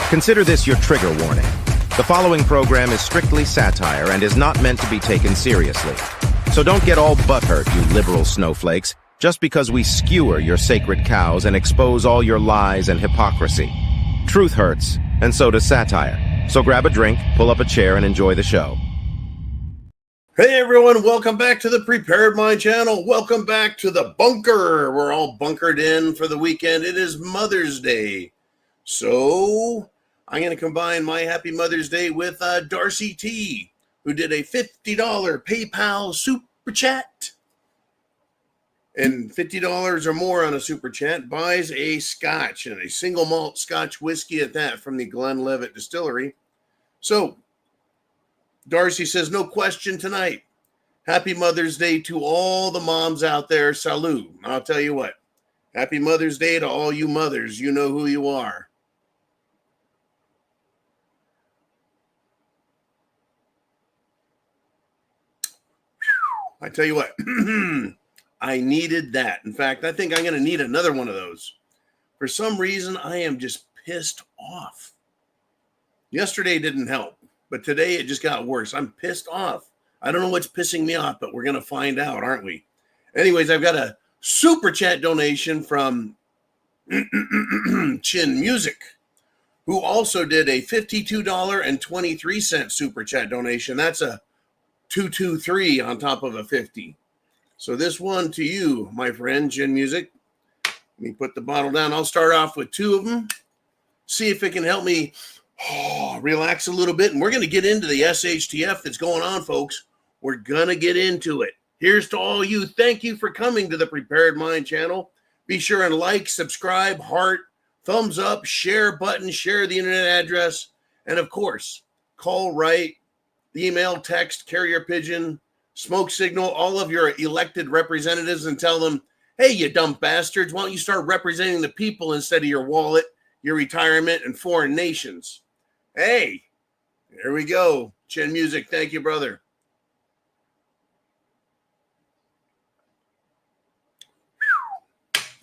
Consider this your trigger warning. The following program is strictly satire and is not meant to be taken seriously. So don't get all butthurt, you liberal snowflakes, just because we skewer your sacred cows and expose all your lies and hypocrisy. Truth hurts, and so does satire. So grab a drink, pull up a chair, and enjoy the show. Hey everyone, welcome back to the Prepared Mind channel. Welcome back to the bunker. We're all bunkered in for the weekend. It is Mother's Day. So I'm going to combine my Happy Mother's Day with Darcy T, who did a $50 PayPal super chat. And $50 or more on a super chat buys a scotch, and a single malt scotch whiskey at that, from the Glenlivet Distillery. So Darcy says, no question tonight. Happy Mother's Day to all the moms out there. Salud. I'll tell you what. Happy Mother's Day to all you mothers. You know who you are. I tell you what, I needed that. In fact, I think I'm going to need another one of those. For some reason, I am just pissed off. Yesterday didn't help, but today it just got worse. I'm pissed off. I don't know what's pissing me off, but we're going to find out, aren't we? Anyways, I've got a super chat donation from Chin Music, who also did a $52.23 super chat donation. That's a 223 on top of a 50. So this one to you, my friend, Chin Music. Let me put the bottle down. I'll start off with two of them. See if it can help me relax a little bit. And we're going to get into the SHTF that's going on, folks. We're going to get into it. Here's to all you. Thank you for coming to the Prepared Mind channel. Be sure and like, subscribe, heart, thumbs up, share button, share the internet address. And of course, call, write, email, text, carrier pigeon, smoke signal, all of your elected representatives and tell them, hey, you dumb bastards, why don't you start representing the people instead of your wallet, your retirement, and foreign nations? Hey, there we go. Chin Music, thank you, brother.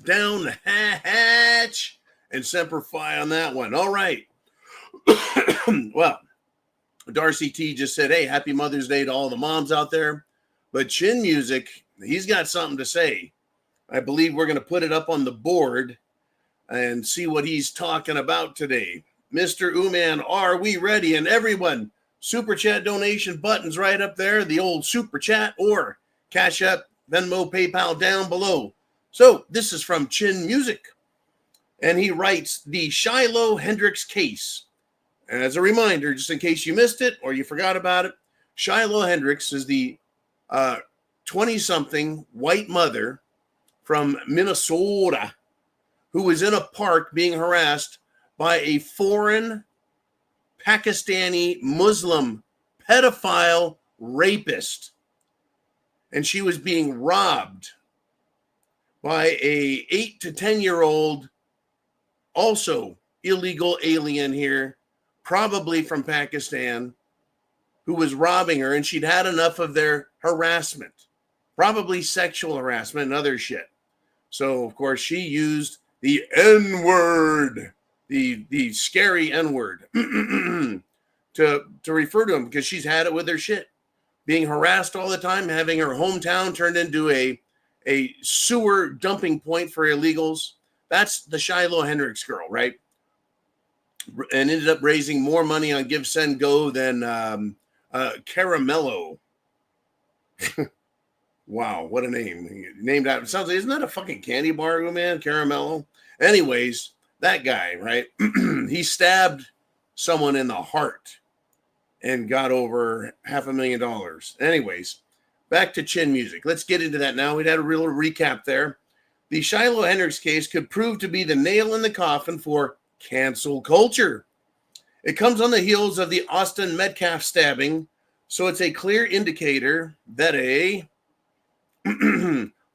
Down the hatch and Semper Fi on that one. All right. Well, Darcy T just said, hey, happy Mother's Day to all the moms out there. But Chin Music, he's got something to say. I believe we're going to put it up on the board and see what he's talking about today. Mr. Uman, are we ready? And everyone, super chat donation buttons right up there, the old super chat or CashApp, Venmo, PayPal down below. So this is from Chin Music. And he writes, the Shiloh Hendricks case. As a reminder, just in case you missed it or you forgot about it, Shiloh Hendricks is the 20-something white mother from Minnesota who was in a park being harassed by a foreign Pakistani Muslim pedophile rapist. And she was being robbed by a 8 to 10-year-old, also illegal alien here, probably from Pakistan, who was robbing her, and she'd had enough of their harassment, probably sexual harassment and other shit. So, of course, she used the N-word, the scary N-word, to refer to him because she's had it with her shit. Being harassed all the time, having her hometown turned into a sewer dumping point for illegals. That's the Shiloh Hendricks girl, right? And ended up raising more money on Give, Send, Go than Caramello. Wow, what a name. Named out. It sounds like, isn't that a fucking candy bar, man? Caramello. Anyways, that guy, right? He stabbed someone in the heart and got over $500,000. Anyways, back to Chin Music. Let's get into that now. We'd had a real recap there. The Shiloh Hendricks case could prove to be the nail in the coffin for cancel culture. It comes on the heels of the Austin Metcalf stabbing, so it's a clear indicator that a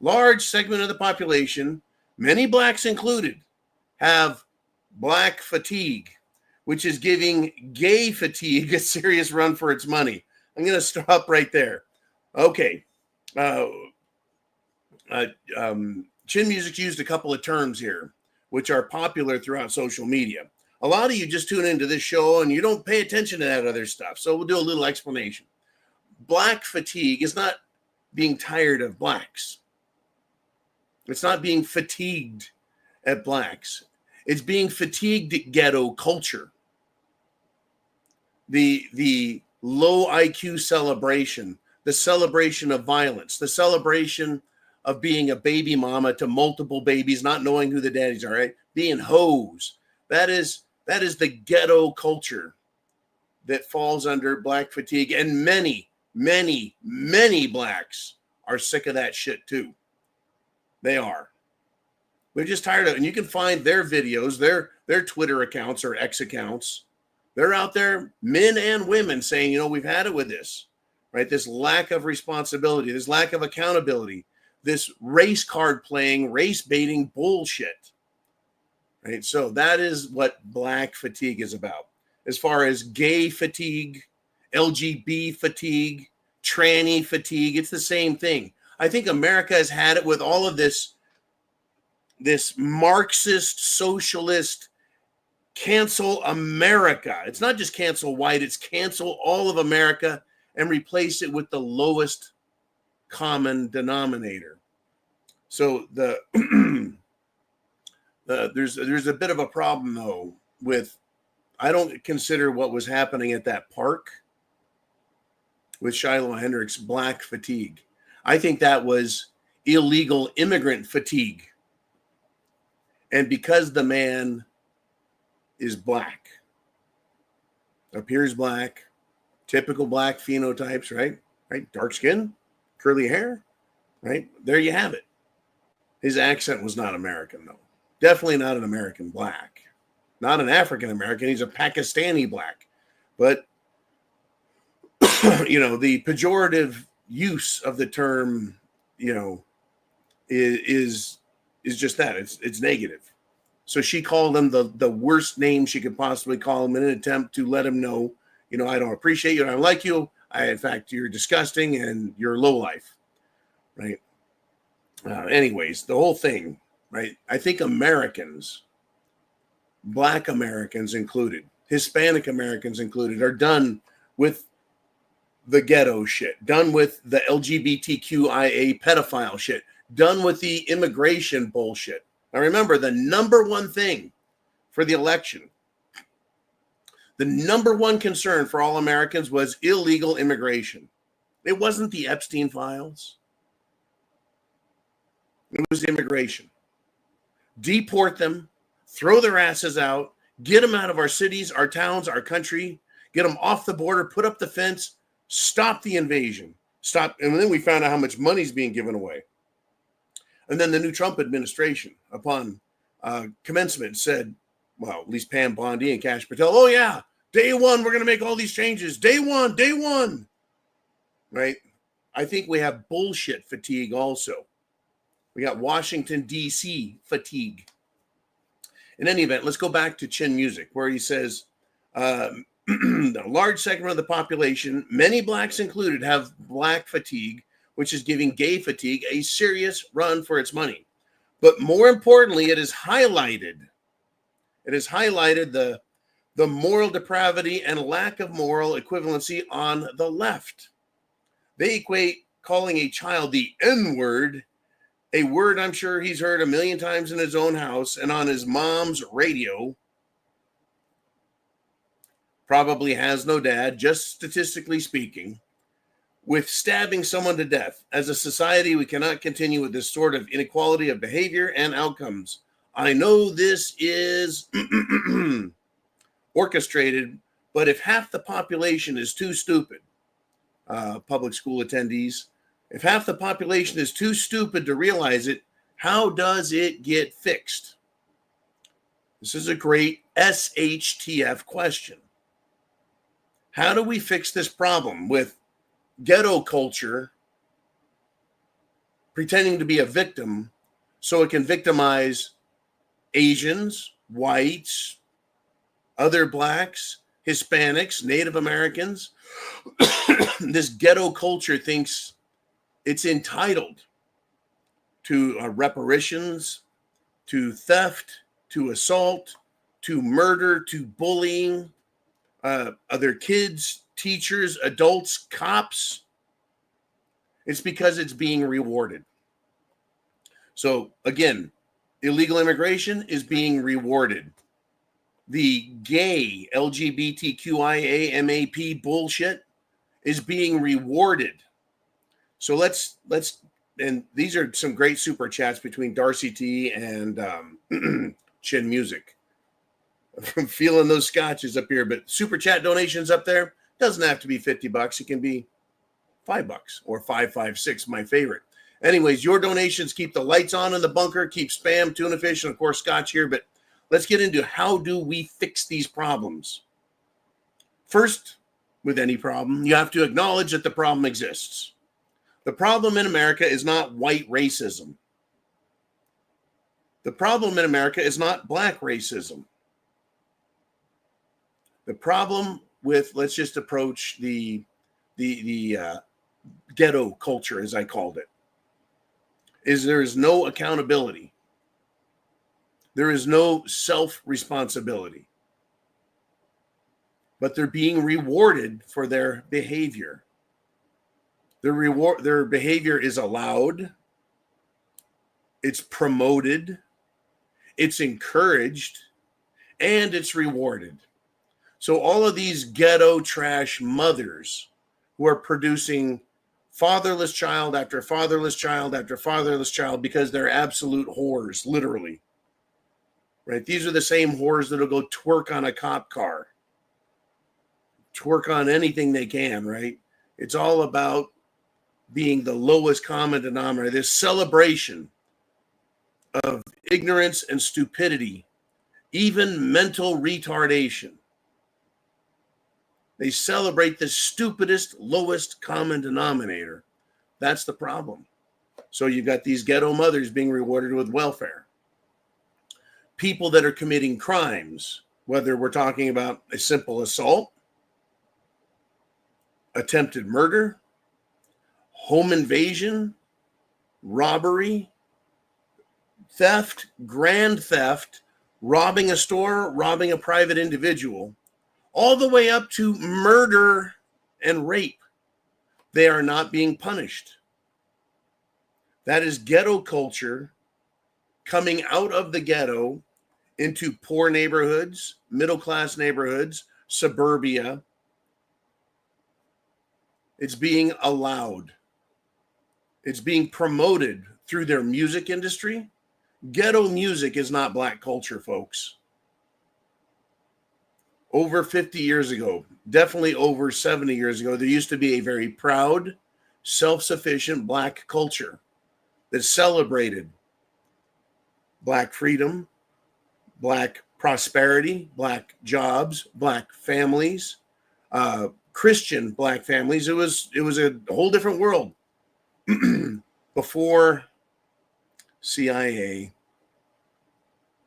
large segment of the population, many blacks included, have black fatigue, which is giving gay fatigue a serious run for its money. I'm going to stop right there. Okay. Chin Music used a couple of terms here, which are popular throughout social media. A lot of you just tune into this show and you don't pay attention to that other stuff. So we'll do a little explanation. Black fatigue is not being tired of blacks. It's not being fatigued at blacks. It's being fatigued at ghetto culture. The low IQ celebration, the celebration of violence, the celebration of being a baby mama to multiple babies, not knowing who the daddies are, right? Being hoes. That is the ghetto culture that falls under black fatigue. And many, many, many blacks are sick of that shit too. They are. We're just tired of it. And you can find their videos, their Twitter accounts or X accounts. They're out there, men and women, saying, we've had it with this, right? This lack of responsibility, this lack of accountability, this race card playing, race baiting bullshit, right? So that is what black fatigue is about. As far as gay fatigue, LGBT fatigue, tranny fatigue, it's the same thing. I think America has had it with all of this Marxist, socialist, cancel America. It's not just cancel white, it's cancel all of America and replace it with the lowest common denominator. So there's a bit of a problem though with, I don't consider what was happening at that park with Shiloh Hendricks black fatigue. I think that was illegal immigrant fatigue. And because the man is black, appears black, typical black phenotypes, right? Dark skin, curly hair, right? There you have it. His accent was not American, though. Definitely not an American black. Not an African American. He's a Pakistani black. But, the pejorative use of the term, is just that. It's negative. So she called him the worst name she could possibly call him in an attempt to let him know, I don't appreciate you. I don't like you. In fact, you're disgusting and you're low life. Right. Anyways, the whole thing, right? I think Americans, Black Americans included, Hispanic Americans included, are done with the ghetto shit, done with the LGBTQIA pedophile shit, done with the immigration bullshit. Now remember, the number one thing for the election, the number one concern for all Americans was illegal immigration. It wasn't the Epstein files. It was immigration. Deport them, throw their asses out, get them out of our cities, our towns, our country, get them off the border, put up the fence, stop the invasion, stop. And then we found out how much money's being given away. And then the new Trump administration, upon commencement, said, well, at least Pam Bondi and Kash Patel, oh yeah, day one, we're going to make all these changes. Day one. Right? I think we have bullshit fatigue also. We got Washington, D.C. fatigue. In any event, let's go back to Chin Music, where he says, a large segment of the population, many blacks included, have black fatigue, which is giving gay fatigue a serious run for its money. But more importantly, it has highlighted the moral depravity and lack of moral equivalency on the left. They equate calling a child the N-word, a word I'm sure he's heard a million times in his own house and on his mom's radio. Probably has no dad, just statistically speaking, with stabbing someone to death. As a society, we cannot continue with this sort of inequality of behavior and outcomes. I know this is orchestrated, but if half the population is too stupid, public school attendees, if half the population is too stupid to realize it, how does it get fixed? This is a great SHTF question. How do we fix this problem with ghetto culture pretending to be a victim so it can victimize Asians, whites, other blacks, Hispanics, Native Americans. This ghetto culture thinks it's entitled to reparations, to theft, to assault, to murder, to bullying other kids, teachers, adults, cops. It's because it's being rewarded. So again, illegal immigration is being rewarded. The gay LGBTQIA bullshit is being rewarded. So let's and these are some great super chats between Darcy T and Chin Music. I'm feeling those scotches up here, but super chat donations up there doesn't have to be $50. It can be $5 or 556, my favorite. Anyways, your donations keep the lights on in the bunker, keep spam, tuna fish, and of course scotch here. But let's get into how do we fix these problems. First, with any problem, you have to acknowledge that the problem exists. The problem in America is not white racism. The problem in America is not black racism. The problem with, let's just approach the ghetto culture, as I called it, is there is no accountability. There is no self-responsibility. But they're being rewarded for their behavior. Their behavior is allowed. It's promoted. It's encouraged. And it's rewarded. So all of these ghetto trash mothers who are producing fatherless child after fatherless child after fatherless child because they're absolute whores, literally. Right? These are the same whores that'll go twerk on a cop car. Twerk on anything they can, right? It's all about being the lowest common denominator. This celebration of ignorance and stupidity, even mental retardation. They celebrate the stupidest, lowest common denominator. That's the problem. So you've got these ghetto mothers being rewarded with welfare. People that are committing crimes, whether we're talking about a simple assault, attempted murder, home invasion, robbery, theft, grand theft, robbing a store, robbing a private individual, all the way up to murder and rape. They are not being punished. That is ghetto culture coming out of the ghetto into poor neighborhoods, middle-class neighborhoods, suburbia. It's being allowed. It's being promoted through their music industry. Ghetto music is not black culture, folks. Over 50 years ago, definitely over 70 years ago, there used to be a very proud, self-sufficient black culture that celebrated black freedom, black prosperity, black jobs, black families, Christian black families. It was a whole different world before CIA,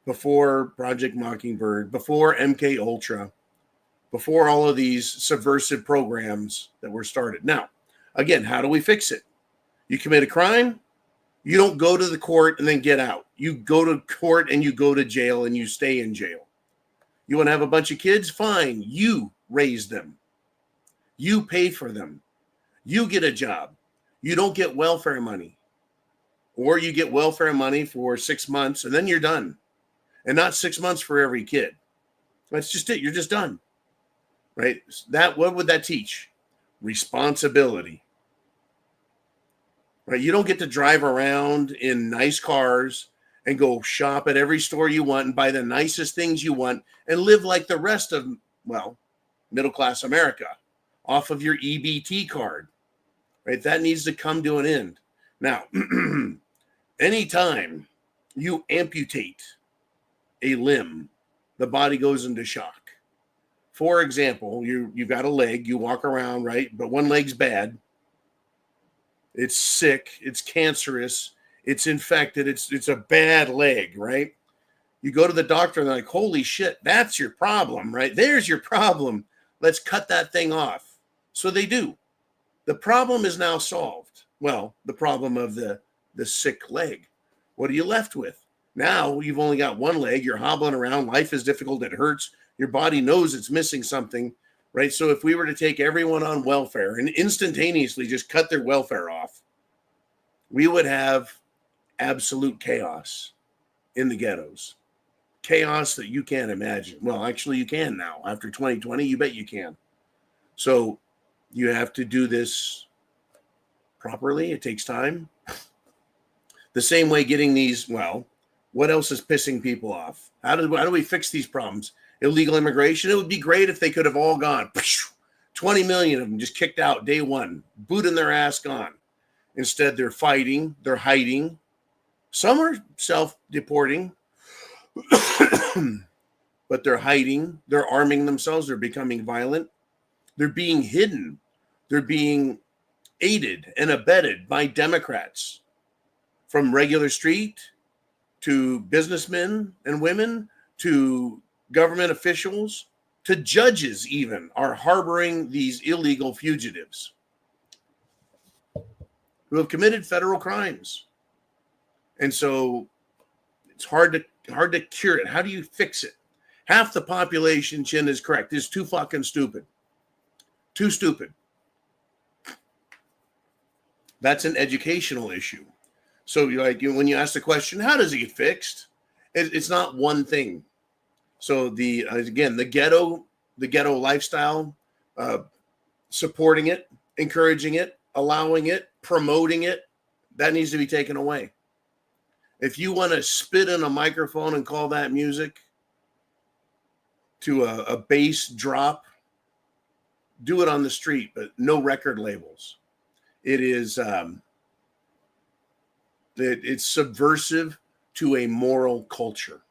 before Project Mockingbird, before MK Ultra, before all of these subversive programs that were started. Now, again, how do we fix it? You commit a crime, you don't go to the court and then get out. You go to court and you go to jail and you stay in jail. You want to have a bunch of kids? Fine. You raise them. You pay for them. You get a job. You don't get welfare money. Or you get welfare money for 6 months and then you're done. And not 6 months for every kid. That's just it. You're just done. Right? What would that teach? Responsibility. Right? You don't get to drive around in nice cars and go shop at every store you want and buy the nicest things you want and live like the rest of, well, middle-class America off of your EBT card. Right? That needs to come to an end. Now, anytime you amputate a limb, the body goes into shock. For example, you've got a leg, you walk around, right? But one leg's bad. It's sick. It's cancerous. It's infected. It's a bad leg, right? You go to the doctor and they're like, holy shit, that's your problem, right? There's your problem. Let's cut that thing off. So they do. The problem is now solved. Well, the problem of the sick leg. What are you left with? Now you've only got one leg. You're hobbling around. Life is difficult. It hurts. Your body knows it's missing something, right? So if we were to take everyone on welfare and instantaneously just cut their welfare off, we would have absolute chaos in the ghettos. Chaos that you can't imagine. Well, actually, you can now. After 2020, you bet you can. So you have to do this properly. It takes time. The same way getting these, well, what else is pissing people off? How do we fix these problems? Illegal immigration. It would be great if they could have all gone. 20 million of them just kicked out day one, booting their ass gone. Instead, they're fighting, they're hiding. Some are self-deporting, but they're hiding, they're arming themselves, they're becoming violent, they're being hidden, they're being aided and abetted by Democrats, from regular street to businessmen and women to government officials to judges even are harboring these illegal fugitives who have committed federal crimes. And so it's hard to cure it. How do you fix it? Half the population, Chin is correct, is too fucking stupid. Too stupid. That's an educational issue. So when you ask the question, how does it get fixed? It's not one thing. So the ghetto lifestyle, supporting it, encouraging it, allowing it, promoting it, that needs to be taken away. If you want to spit in a microphone and call that music to a bass drop, do it on the street, but no record labels. It is it's subversive to a moral culture,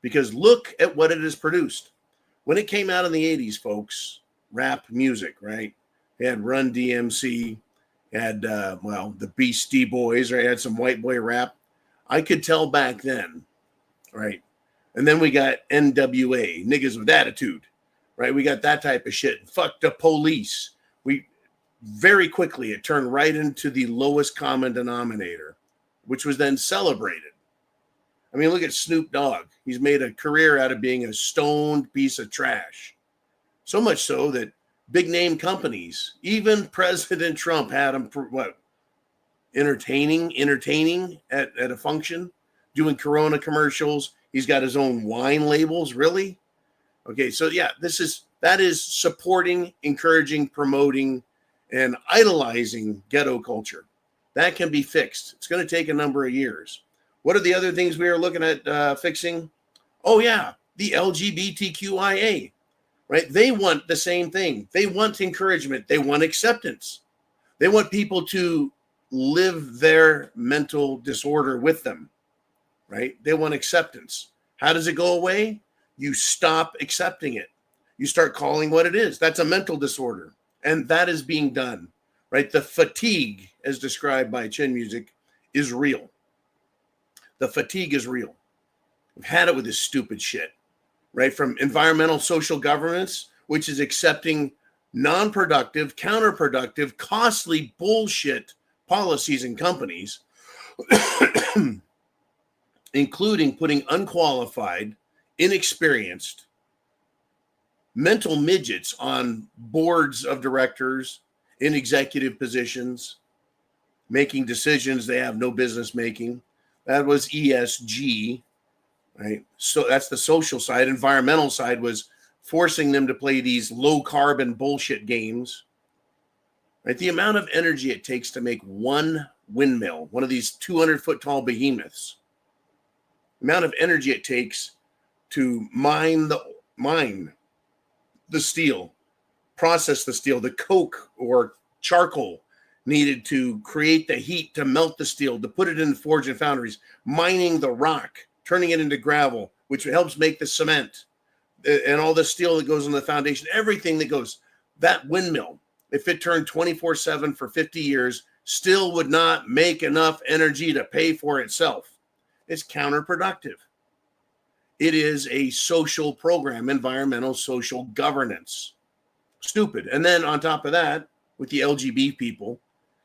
because look at what it has produced. When it came out in the 80s, folks, rap music, right? It had Run DMC, had the Beastie Boys, right? It had some white boy rap. I could tell back then, right? And then we got NWA, niggas with attitude, right? We got that type of shit. Fuck the police. We very quickly, it turned right into the lowest common denominator, which was then celebrated. I mean, look at Snoop Dogg. He's made a career out of being a stoned piece of trash. So much so that big name companies, even President Trump had him, entertaining at a function, doing Corona commercials. He's got his own wine labels. Really? Okay, so yeah, that is supporting, encouraging, promoting, and idolizing ghetto culture. That can be fixed. It's going to take a number of years. What are the other things we are looking at fixing? Oh yeah, the LGBTQIA, right? They want the same thing. They want encouragement. They want acceptance. They want people to live their mental disorder with them, right? They want acceptance. How does it go away? You stop accepting it. You start calling what it is. That's a mental disorder. And that is being done, right? The fatigue, as described by Chin Music, is real. The fatigue is real. We've had it with this stupid shit, right? From environmental social governance, which is accepting non-productive, counterproductive, costly bullshit policies and companies, including putting unqualified, inexperienced, mental midgets on boards of directors, in executive positions, making decisions they have no business making. That was ESG, right? So that's the social side. Environmental side was forcing them to play these low carbon bullshit games, right? The amount of energy it takes to make one windmill, one of these 200-foot tall behemoths, the amount of energy it takes to mine the steel, process the steel, the coke or charcoal needed to create the heat to melt the steel, to put it in forge and foundries, mining the rock, turning it into gravel, which helps make the cement, and all the steel that goes on the foundation, everything that goes, that windmill, if it turned 24/7 for 50 years, still would not make enough energy to pay for itself. It's counterproductive. It is a social program, environmental social governance. Stupid. And then on top of that, with the LGBT people,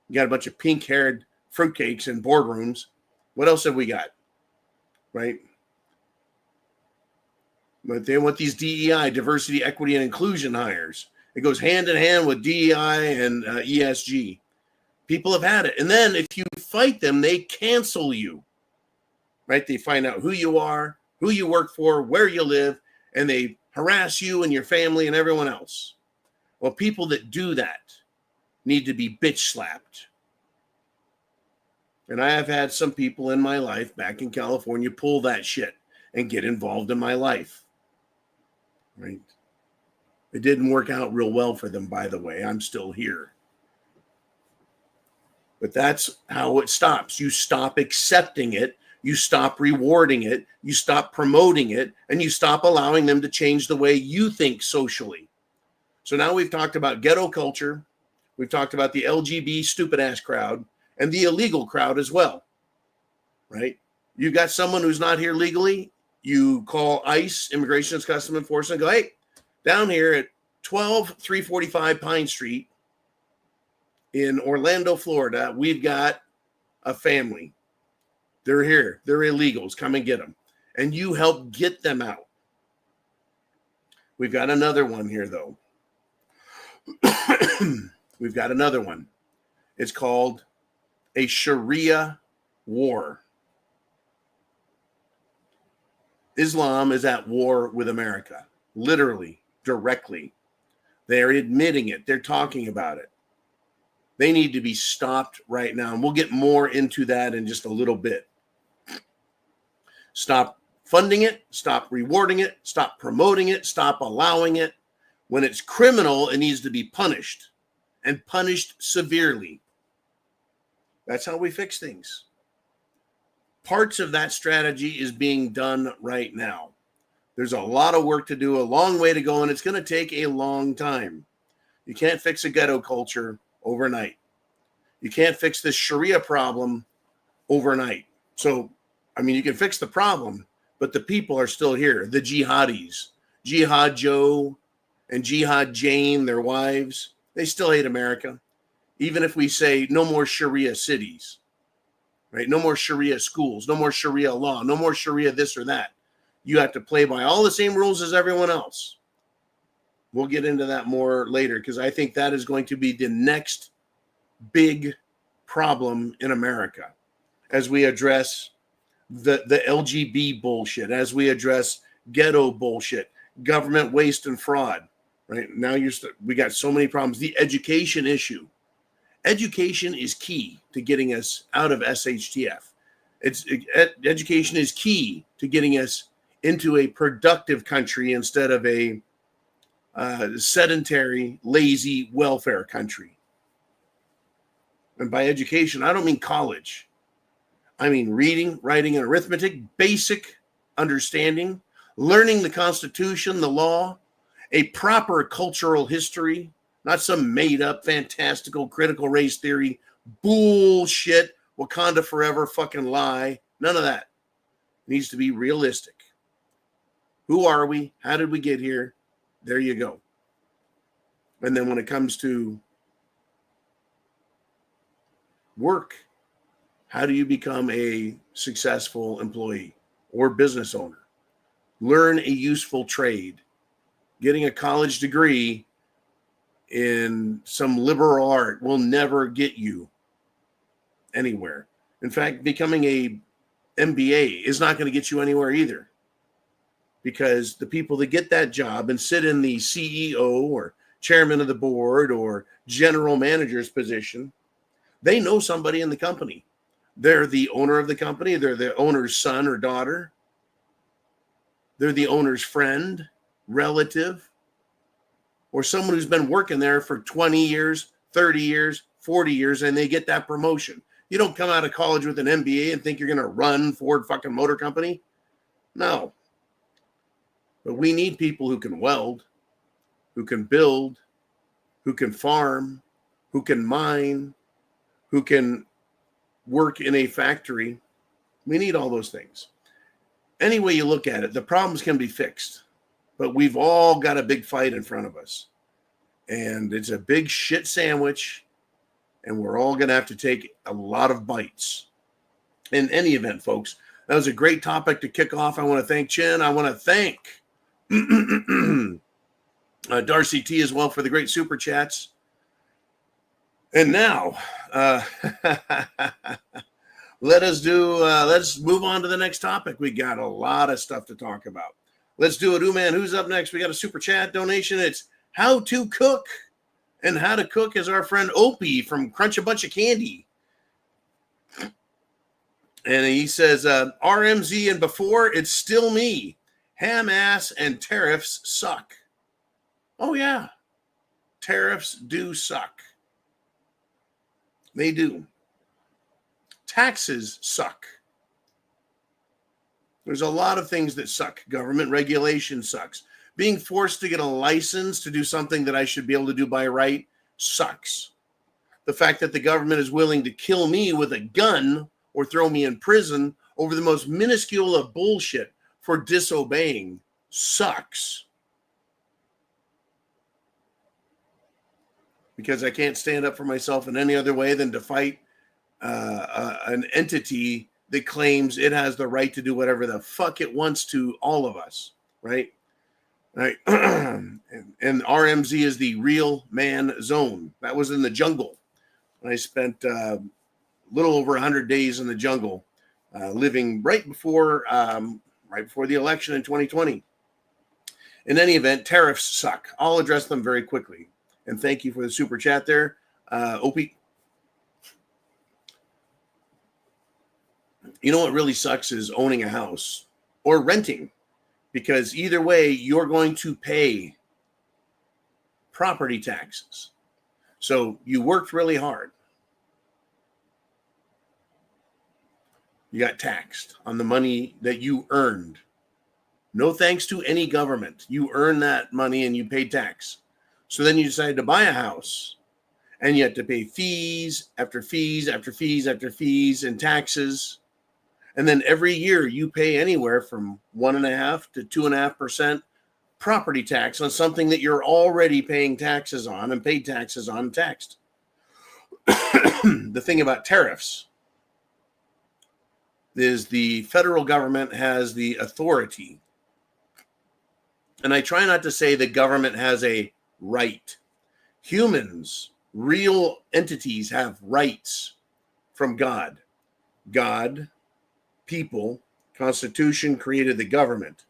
you got a bunch of pink-haired fruitcakes in boardrooms. What else have we got? Right? But they want these DEI, diversity, equity, and inclusion hires. It goes hand in hand with DEI and ESG. People have had it. And then if you fight them, they cancel you. Right? They find out who you are, who you work for, where you live, and they harass you and your family and everyone else. Well, people that do that need to be bitch slapped. And I have had some people in my life back in California pull that shit and get involved in my life. Right? It didn't work out real well for them, by the way. I'm still here. But that's how it stops. You stop accepting it. You stop rewarding it. You stop promoting it. And you stop allowing them to change the way you think socially. So now we've talked about ghetto culture. We've talked about the LGB stupid ass crowd and the illegal crowd as well. Right? You've got someone who's not here legally. You call ICE, Immigration and Customs Enforcement, and go, hey, down here at 12345 Pine Street in Orlando, Florida, we've got a family. They're here. They're illegals. Come and get them. And you help get them out. We've got another one here, though. We've got another one. It's called a Sharia war. Islam is at war with America, literally, directly. They're admitting it. They're talking about it. They need to be stopped right now. And we'll get more into that in just a little bit. Stop funding it. Stop rewarding it. Stop promoting it. Stop allowing it. When it's criminal, it needs to be punished, and punished severely. That's how we fix things. Parts of that strategy is being done right now. There's a lot of work to do, a long way to go, and it's going to take a long time. You can't fix a ghetto culture overnight. You can't fix this Sharia problem overnight. So, I mean, you can fix the problem, but the people are still here. The jihadis, Jihad Joe and Jihad Jane, their wives, they still hate America. Even if we say no more Sharia cities, right? No more Sharia schools, no more Sharia law, no more Sharia this or that. You have to play by all the same rules as everyone else. We'll get into that more later because I think that is going to be the next big problem in America as we address the LGB bullshit, as we address ghetto bullshit, government waste and fraud. Right now, we got so many problems. The education issue. Education is key to getting us out of SHTF. Education is key to getting us into a productive country instead of a sedentary, lazy welfare country. And by education, I don't mean college. I mean reading, writing, and arithmetic, basic understanding, learning the Constitution, the law, a proper cultural history, not some made-up, fantastical, critical race theory, bullshit, Wakanda forever fucking lie. None of that. It needs to be realistic. Who are we? How did we get here? There you go. And then when it comes to work, how do you become a successful employee or business owner? Learn a useful trade. Getting a college degree in some liberal art will never get you anywhere. In fact, becoming a MBA is not going to get you anywhere either, because the people that get that job and sit in the CEO or chairman of the board or general manager's position, they know somebody in the company. They're the owner of the company. They're the owner's son or daughter. They're the owner's friend, relative, or someone who's been working there for 20 years, 30 years, 40 years, and they get that promotion. You don't come out of college with an MBA and think you're going to run Ford fucking Motor Company. No. But we need people who can weld, who can build, who can farm, who can mine, who can work in a factory. We need all those things. Any way you look at it, the problems can be fixed, but we've all got a big fight in front of us. And it's a big shit sandwich, and we're all going to have to take a lot of bites. In any event, folks, that was a great topic to kick off. I want to thank Chin. I want to thank Darcy T as well for the great super chats. And now, let's move on to the next topic. We got a lot of stuff to talk about. Let's do it. Man, who's up next? We got a super chat donation. It's how to cook, and how to cook is our friend Opie from Crunch a Bunch of Candy. And he says, RMZ and before, it's still me. Ham ass and tariffs suck. Oh, yeah. Tariffs do suck. They do. Taxes suck. There's a lot of things that suck. Government regulation sucks. Being forced to get a license to do something that I should be able to do by right sucks. The fact that the government is willing to kill me with a gun or throw me in prison over the most minuscule of bullshit for disobeying sucks. Because I can't stand up for myself in any other way than to fight an entity that claims it has the right to do whatever the fuck it wants to all of us, right? Right. And RMZ is the real man zone. That was in the jungle. I spent a little over 100 days in the jungle, living right before the election in 2020. In any event, tariffs suck. I'll address them very quickly. And thank you for the super chat there, Opie. You know what really sucks is owning a house or renting, because either way, you're going to pay property taxes. So you worked really hard. You got taxed on the money that you earned. No thanks to any government. You earned that money and you paid tax. So then you decided to buy a house, and you had to pay fees after fees after fees after fees and taxes. And then every year you pay anywhere from 1.5% to 2.5% property tax on something that you're already paying taxes on and paid taxes on and taxed. The thing about tariffs is the federal government has the authority. And I try not to say the government has a right. Humans, real entities, have rights from God. God, people, Constitution created the government.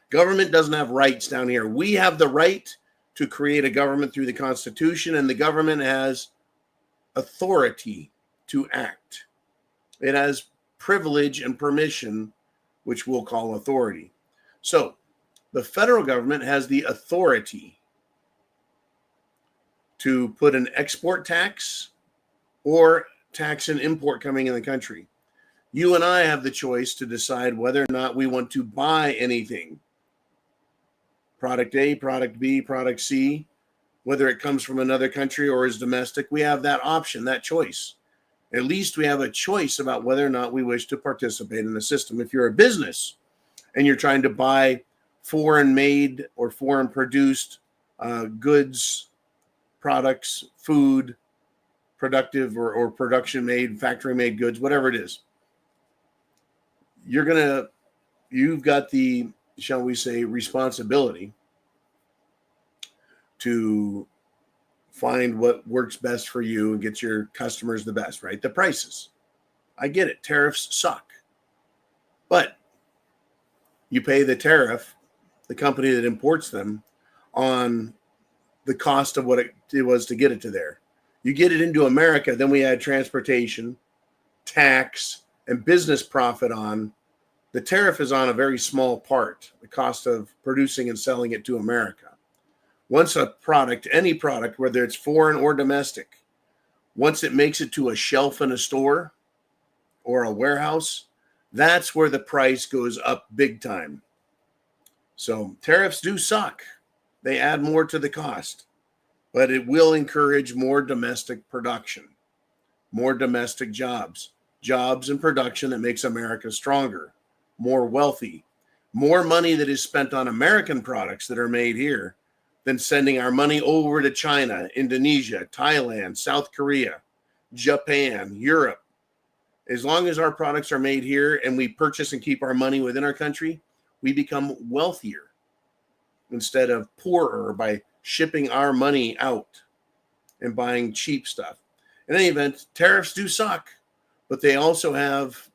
Government doesn't have rights down here. We have the right to create a government through the Constitution, and the government has authority to act. It has privilege and permission, which we'll call authority. So the federal government has the authority to put an export tax or tax an import coming in the country. You and I have the choice to decide whether or not we want to buy anything. Product A, product B, product C, whether it comes from another country or is domestic, we have that option, that choice. At least we have a choice about whether or not we wish to participate in the system. If you're a business and you're trying to buy foreign-made or foreign-produced goods, products, food, productive or production-made, factory-made goods, whatever it is, you've got the, shall we say, responsibility to find what works best for you and get your customers the best, right? The prices. I get it. Tariffs suck. But you pay the tariff, the company that imports them, on the cost of what it was to get it to there. You get it into America, then we add transportation, tax, and business profit on. The tariff is on a very small part, the cost of producing and selling it to America. Once a product, any product, whether it's foreign or domestic, once it makes it to a shelf in a store or a warehouse, that's where the price goes up big time. So tariffs do suck. They add more to the cost, but it will encourage more domestic production. more domestic jobs, jobs and production that makes America stronger, more wealthy, more money that is spent on American products that are made here than sending our money over to China, Indonesia, Thailand, South Korea, Japan, Europe. As long as our products are made here and we purchase and keep our money within our country, we become wealthier instead of poorer by shipping our money out and buying cheap stuff. In any event, tariffs do suck, but they also have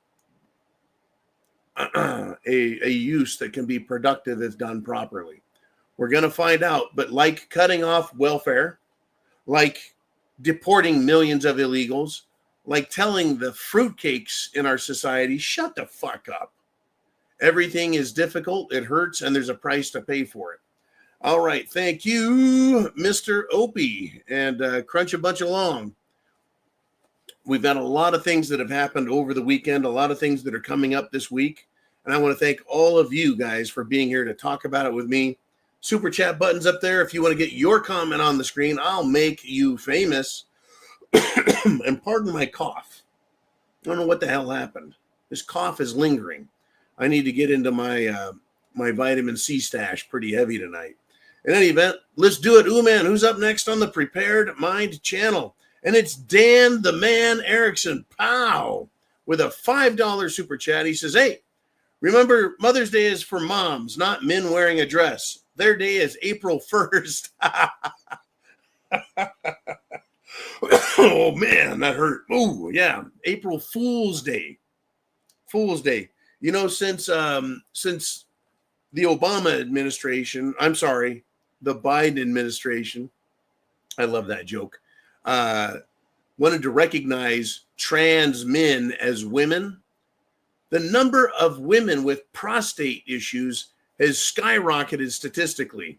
a use that can be productive if done properly. We're going to find out, but like cutting off welfare, like deporting millions of illegals, like telling the fruitcakes in our society, shut the fuck up. Everything is difficult, it hurts, and there's a price to pay for it. All right, thank you, Mr. Opie, and crunch a bunch along. We've got a lot of things that have happened over the weekend, a lot of things that are coming up this week, and I want to thank all of you guys for being here to talk about it with me. Super chat button's up there. If you want to get your comment on the screen, I'll make you famous. And pardon my cough. I don't know what the hell happened. This cough is lingering. I need to get into my my vitamin C stash pretty heavy tonight. In any event, let's do it. Ooh, man, who's up next on the Prepared Mind channel? And it's Dan the Man Erickson. Pow! With a $5 super chat. He says, hey, remember Mother's Day is for moms, not men wearing a dress. Their day is April 1st. Oh, man, that hurt. Oh, yeah. April Fool's Day. Fool's Day. You know, since the Obama administration, I'm sorry, the Biden administration, I love that joke, wanted to recognize trans men as women, the number of women with prostate issues has skyrocketed statistically.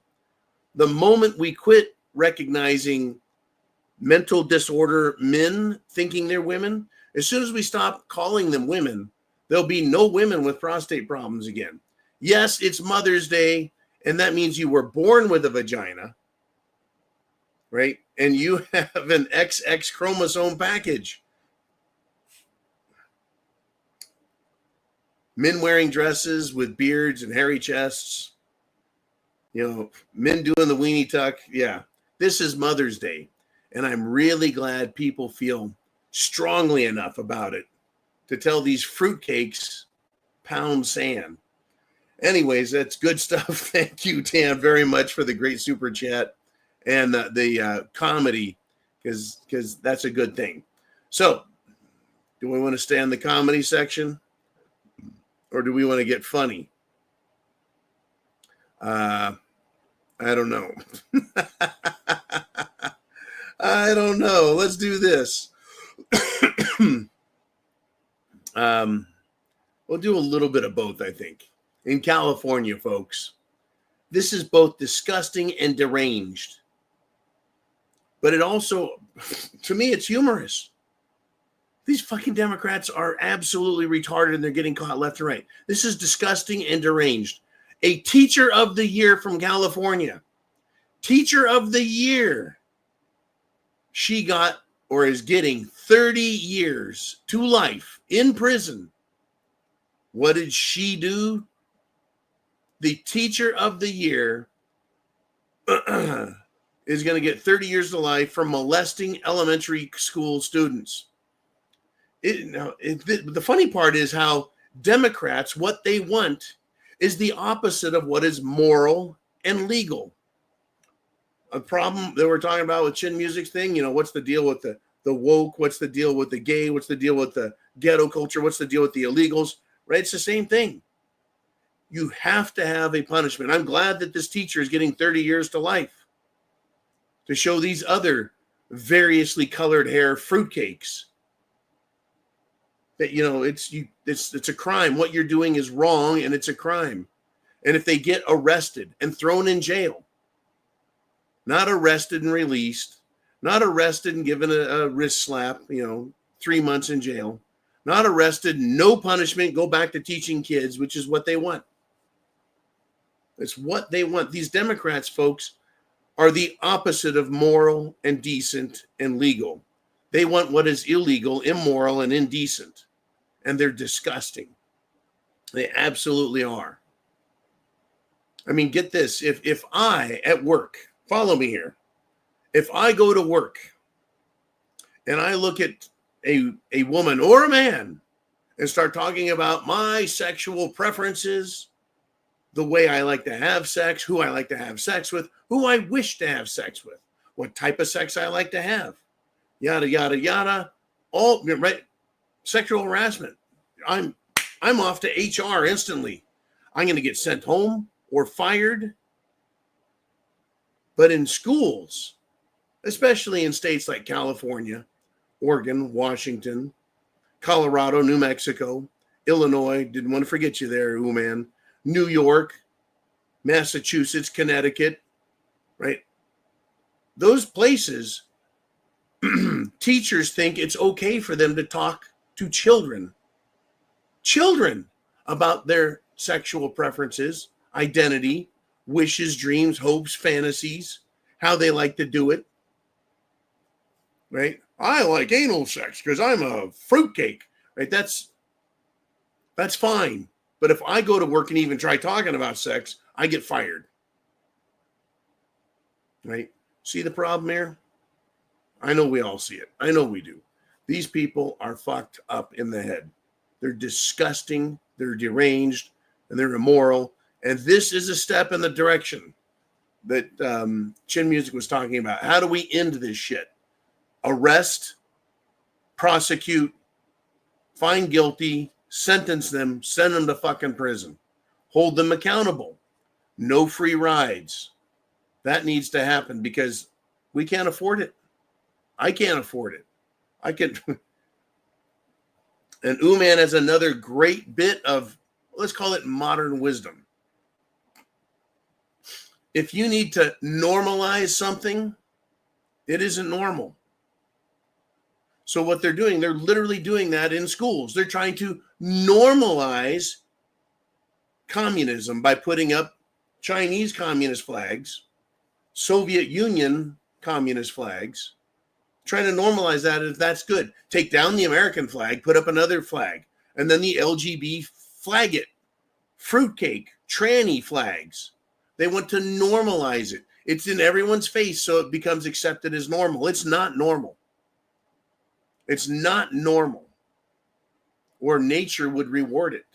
The moment we quit recognizing mental disorder men thinking they're women, as soon as we stop calling them women, there'll be no women with prostate problems again. Yes, it's Mother's Day, and that means you were born with a vagina, right? And you have an XX chromosome package. Men wearing dresses with beards and hairy chests. You know, men doing the weenie tuck. Yeah, this is Mother's Day. And I'm really glad people feel strongly enough about it to tell these fruitcakes pound sand. Anyways, that's good stuff. Thank you, Dan, very much for the great super chat and the comedy, because that's a good thing. So, do we want to stay in the comedy section, or do we want to get funny? I don't know. I don't know. Let's do this. We'll do a little bit of both, I think. In California, folks, this is both disgusting and deranged. But it also, to me, it's humorous. These fucking Democrats are absolutely retarded and they're getting caught left and right. This is disgusting and deranged. A teacher of the year from California. Teacher of the year. She got or is getting 30 years to life in prison. What did she do? The teacher of the year is going to get 30 years to life for molesting elementary school students. The funny part is how Democrats, what they want is the opposite of what is moral and legal. A problem that we're talking about with Chin Music's thing, you know, what's the deal with the woke? What's the deal with the gay? What's the deal with the ghetto culture? What's the deal with the illegals? Right? It's the same thing. You have to have a punishment. I'm glad that this teacher is getting 30 years to life to show these other variously colored hair fruitcakes that, you know, it's a crime. What you're doing is wrong and it's a crime. And if they get arrested and thrown in jail, not arrested and released, not arrested and given a wrist slap, 3 months in jail, not arrested, no punishment, go back to teaching kids, which is what they want. It's what they want. These Democrats, folks, are the opposite of moral and decent and legal. They want what is illegal, immoral, and indecent. And they're disgusting. They absolutely are. I mean, get this. If I, at work, follow me here. If I go to work and I look at a woman or a man and start talking about my sexual preferences, the way I like to have sex, who I like to have sex with, who I wish to have sex with, what type of sex I like to have, yada, yada, yada, all right. Sexual harassment. I'm off to HR instantly. I'm going to get sent home or fired. But in schools, especially in states like California, Oregon, Washington, Colorado, New Mexico, Illinois, didn't want to forget you there, man. New York, Massachusetts, Connecticut, right? Those places, teachers think it's okay for them to talk to children about their sexual preferences, identity, wishes, dreams, hopes, fantasies, how they like to do it, right? I like anal sex because I'm a fruitcake, right? That's fine. But if I go to work and even try talking about sex, I get fired, right? See the problem here? I know we all see it. I know we do. These people are fucked up in the head. They're disgusting, they're deranged, and they're immoral. And this is a step in the direction that Chin Music was talking about. How do we end this shit? Arrest, prosecute, find guilty, sentence them, send them to fucking prison. Hold them accountable. No free rides. That needs to happen because we can't afford it. I can't afford it. I could... And Uman has another great bit of, let's call it modern wisdom. If you need to normalize something, it isn't normal. So what they're doing, they're literally doing that in schools. They're trying to normalize communism by putting up Chinese communist flags, Soviet Union communist flags, trying to normalize that if that's good. Take down the American flag, put up another flag, and then the LGB flag it. Fruitcake, tranny flags. They want to normalize it. It's in everyone's face, so it becomes accepted as normal. It's not normal. It's not normal. Or nature would reward it.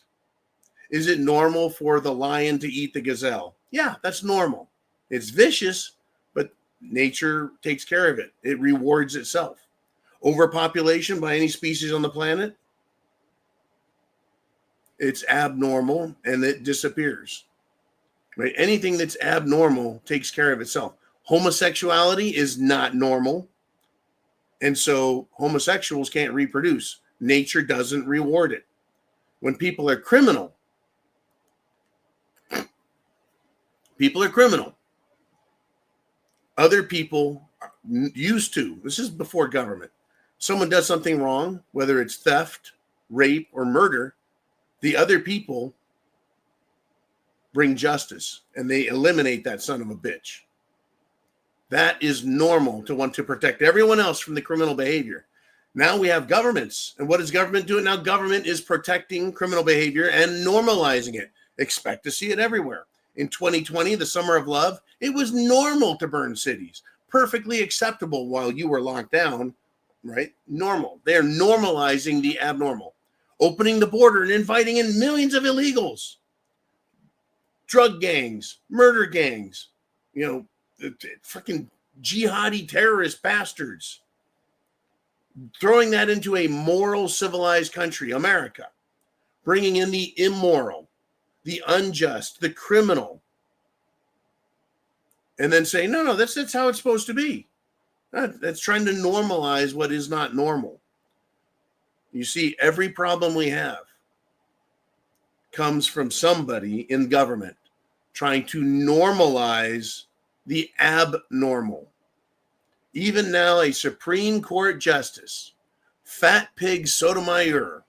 Is it normal for the lion to eat the gazelle? Yeah, that's normal. It's vicious, but nature takes care of it. It rewards itself. Overpopulation by any species on the planet, it's abnormal and it disappears. Right? Anything that's abnormal takes care of itself. Homosexuality is not normal. And so homosexuals can't reproduce. Nature doesn't reward it. When people are criminal, other people used to, this is before government, someone does something wrong, whether it's theft, rape, or murder, the other people bring justice and they eliminate that son of a bitch. That is normal to want to protect everyone else from the criminal behavior. Now we have governments. And what is government doing? Now government is protecting criminal behavior and normalizing it. Expect to see it everywhere. In 2020, the summer of love, it was normal to burn cities. Perfectly acceptable while you were locked down, right? Normal. They're normalizing the abnormal. Opening the border and inviting in millions of illegals. Drug gangs, murder gangs, fucking jihadi terrorist bastards. Throwing that into a moral, civilized country, America. Bringing in the immoral, the unjust, the criminal. And then saying, no, that's how it's supposed to be. That's trying to normalize what is not normal. You see, every problem we have comes from somebody in government trying to normalize the abnormal. Even now, a Supreme Court justice, fat pig Sotomayor,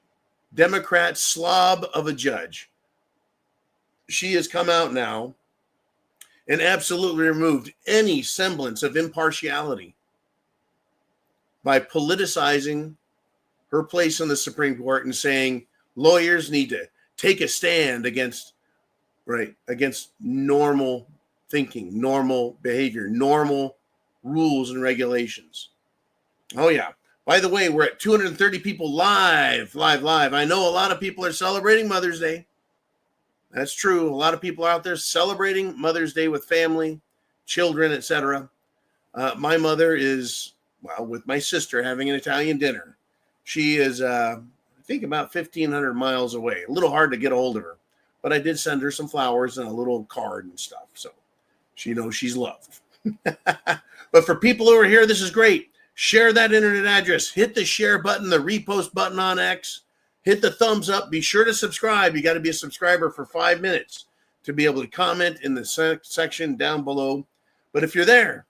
Democrat slob of a judge, she has come out now and absolutely removed any semblance of impartiality. by politicizing her place in the Supreme Court and saying lawyers need to take a stand against normal thinking, normal behavior, normal rules and regulations. Oh, yeah. By the way, we're at 230 people live. I know a lot of people are celebrating Mother's Day. That's true. A lot of people out there celebrating Mother's Day with family, children, etc. My mother is, well, with my sister having an Italian dinner. She is, I think, about 1,500 miles away. A little hard to get a hold of her. But I did send her some flowers and a little card and stuff. So she knows she's loved. But for people who are here, this is great. Share that internet address. Hit the share button, the repost button on X. Hit the thumbs up. Be sure to subscribe. You got to be a subscriber for 5 minutes to be able to comment in the section down below. But if you're there,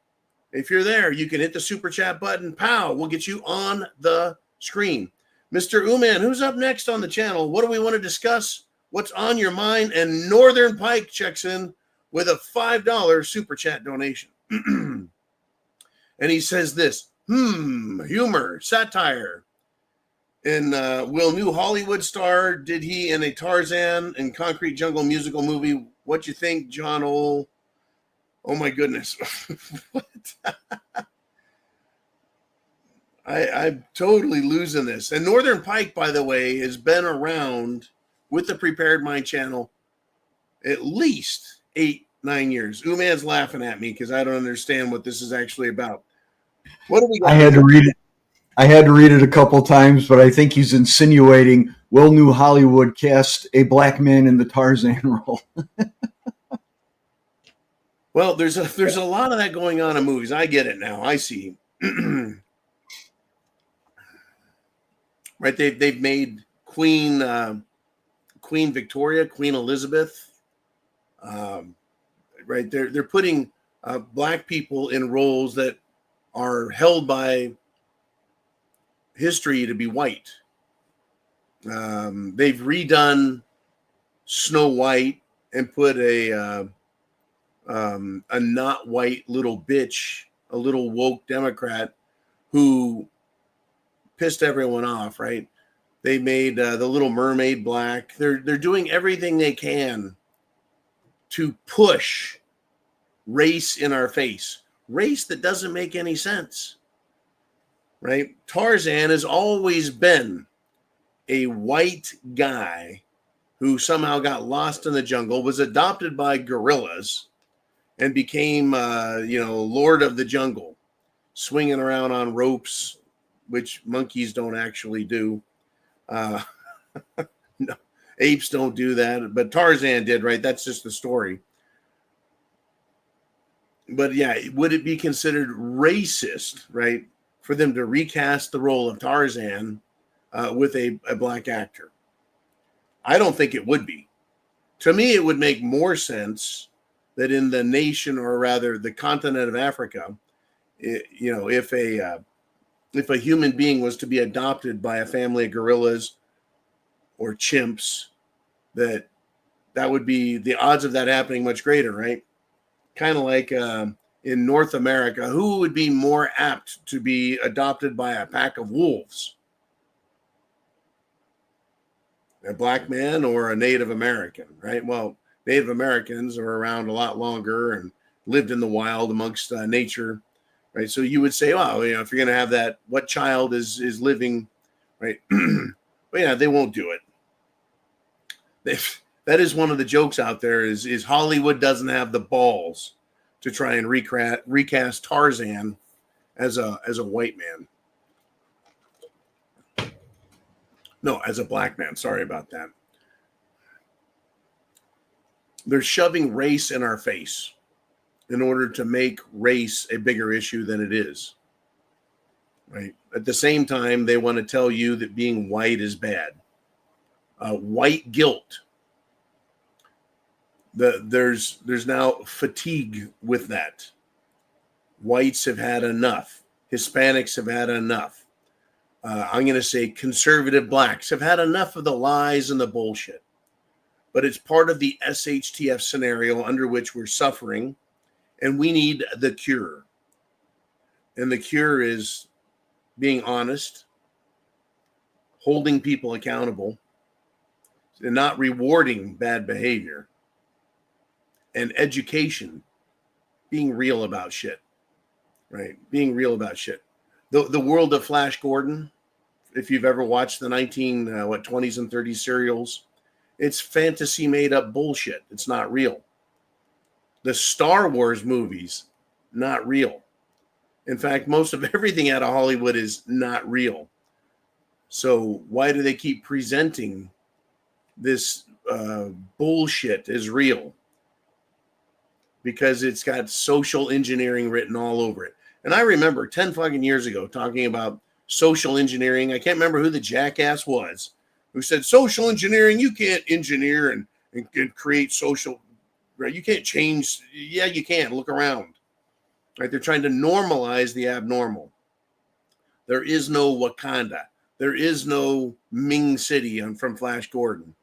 you can hit the super chat button. Pow, we'll get you on the screen. Mr. Uman, who's up next on the channel? What do we want to discuss? What's on your mind? And Northern Pike checks in with a $5 super chat donation. And he says this, humor, satire. And will new Hollywood star, did he in a Tarzan and Concrete Jungle musical movie? What you think, John Ole? Oh my goodness. What? I'm totally losing this. And Northern Pike, by the way, has been around with the Prepared Mind channel at least 8-9 years. Uman's laughing at me because I don't understand what this is actually about. What do we got? I had to read it a couple times, but I think he's insinuating, will new Hollywood cast a black man in the Tarzan role? Well, there's a lot of that going on in movies. I get it now. I see. Right, they've made Queen Victoria, Queen Elizabeth. Right, they're putting black people in roles that are held by history to be white. They've redone Snow White and put a not white little bitch, a little woke Democrat who pissed everyone off, right? They made the Little Mermaid black. They're doing everything they can to push race in our face. Race that doesn't make any sense, right? Tarzan has always been a white guy who somehow got lost in the jungle, was adopted by gorillas, and became, Lord of the jungle, swinging around on ropes, which monkeys don't actually do. No, apes don't do that, but Tarzan did, right? That's just the story. But yeah, would it be considered racist, right, for them to recast the role of Tarzan with a black actor? I don't think it would be. To me, it would make more sense that in the nation, or rather the continent of Africa, if a human being was to be adopted by a family of gorillas or chimps, that would be, the odds of that happening much greater, right? Kind of like in North America, who would be more apt to be adopted by a pack of wolves? A black man or a Native American, right? Well, Native Americans are around a lot longer and lived in the wild amongst nature, right? So you would say, well, if you're going to have that, what child is living, right? But yeah, they won't do it. That is one of the jokes out there is Hollywood doesn't have the balls to try and recast Tarzan as a white man. No, as a black man. Sorry about that. They're shoving race in our face in order to make race a bigger issue than it is. Right? At the same time, they want to tell you that being white is bad. White guilt. There's now fatigue with that. Whites have had enough. Hispanics have had enough. I'm going to say conservative blacks have had enough of the lies and the bullshit. But it's part of the SHTF scenario under which we're suffering, and we need the cure. And the cure is being honest, holding people accountable, and not rewarding bad behavior, and education, being real about shit, right? Being real about shit. The world of Flash Gordon, if you've ever watched the 20s and 30s serials, it's fantasy made up bullshit. It's not real. The Star Wars movies, not real. In fact, most of everything out of Hollywood is not real. So why do they keep presenting this bullshit as real? Because it's got social engineering written all over it. And I remember 10 fucking years ago talking about social engineering. I can't remember who the jackass was who said, social engineering, you can't engineer and create social, right? You can't change. Yeah, you can. Look around. Right? They're trying to normalize the abnormal. There is no Wakanda. There is no Ming City from Flash Gordon.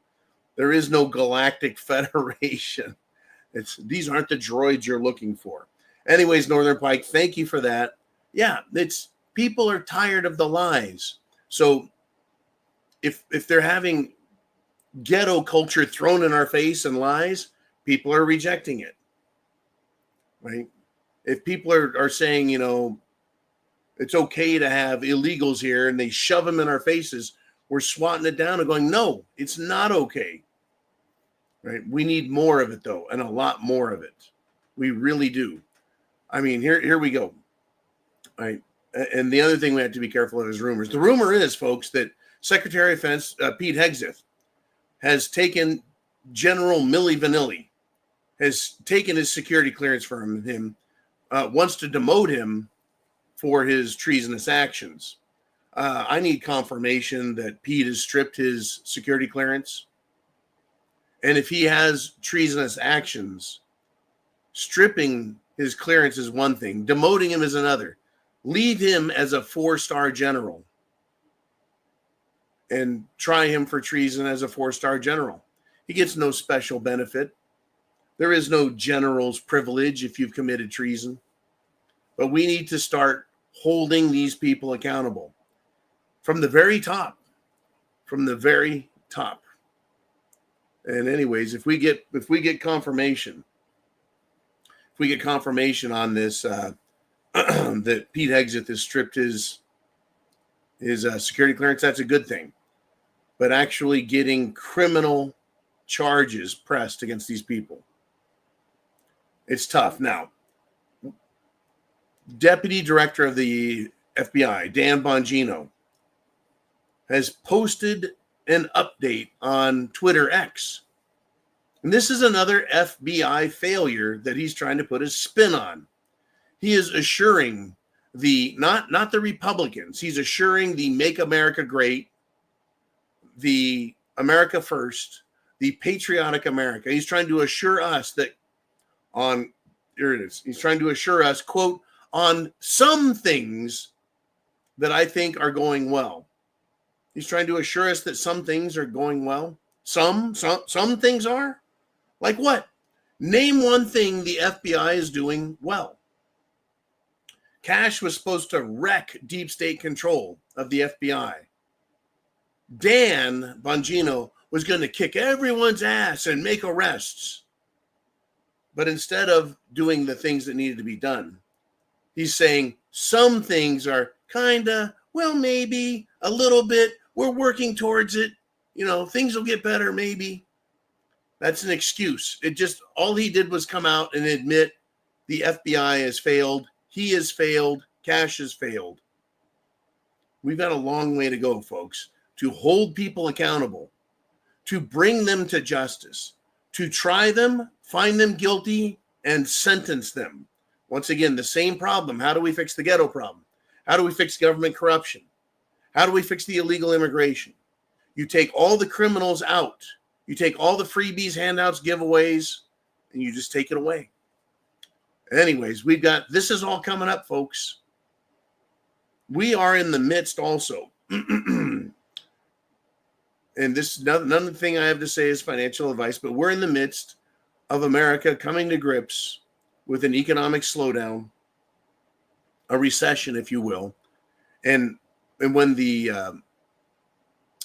There is no Galactic Federation. These aren't the droids you're looking for. Anyways, Northern Pike, thank you for that. Yeah, people are tired of the lies. So if they're having ghetto culture thrown in our face and lies, people are rejecting it. Right? If people are saying, it's okay to have illegals here and they shove them in our faces, we're swatting it down and going, no, it's not okay. Right? We need more of it, though, and a lot more of it. We really do. I mean, here we go. Right? And the other thing we have to be careful of is rumors. The rumor is, folks, that Secretary of Defense Pete Hegseth has taken General Milli Vanilli, has taken his security clearance from him, wants to demote him for his treasonous actions. I need confirmation that Pete has stripped his security clearance. And if he has treasonous actions, stripping his clearance is one thing. Demoting him is another. Leave him as a 4-star general and try him for treason as a 4-star general. He gets no special benefit. There is no general's privilege if you've committed treason. But we need to start holding these people accountable from the very top. From the very top. And anyways, if we get confirmation, on this, that Pete Hegseth has stripped his security clearance, that's a good thing. But actually getting criminal charges pressed against these people, it's tough. Now, Deputy Director of the FBI, Dan Bongino, has posted an update on Twitter X. And this is another FBI failure that he's trying to put a spin on. He is assuring not the Republicans, he's assuring the Make America Great, the America First, the patriotic America. He's trying to assure us that here it is. He's trying to assure us, quote, on some things that I think are going well. He's trying to assure us that some things are going well. Some things are? Like what? Name one thing the FBI is doing well. Cash was supposed to wreck deep state control of the FBI. Dan Bongino was going to kick everyone's ass and make arrests. But instead of doing the things that needed to be done, he's saying some things are kind of, well, maybe a little bit. We're working towards it. Things will get better, maybe. That's an excuse. All he did was come out and admit the FBI has failed. He has failed. Cash has failed. We've got a long way to go, folks, to hold people accountable, to bring them to justice, to try them, find them guilty, and sentence them. Once again, the same problem. How do we fix the ghetto problem? How do we fix government corruption? How do we fix the illegal immigration? You take all the criminals out. You take all the freebies, handouts, giveaways, and you just take it away. Anyways, this is all coming up, folks. We are in the midst also. And this, another thing I have to say is financial advice, but we're in the midst of America coming to grips with an economic slowdown, a recession, if you will. And and when the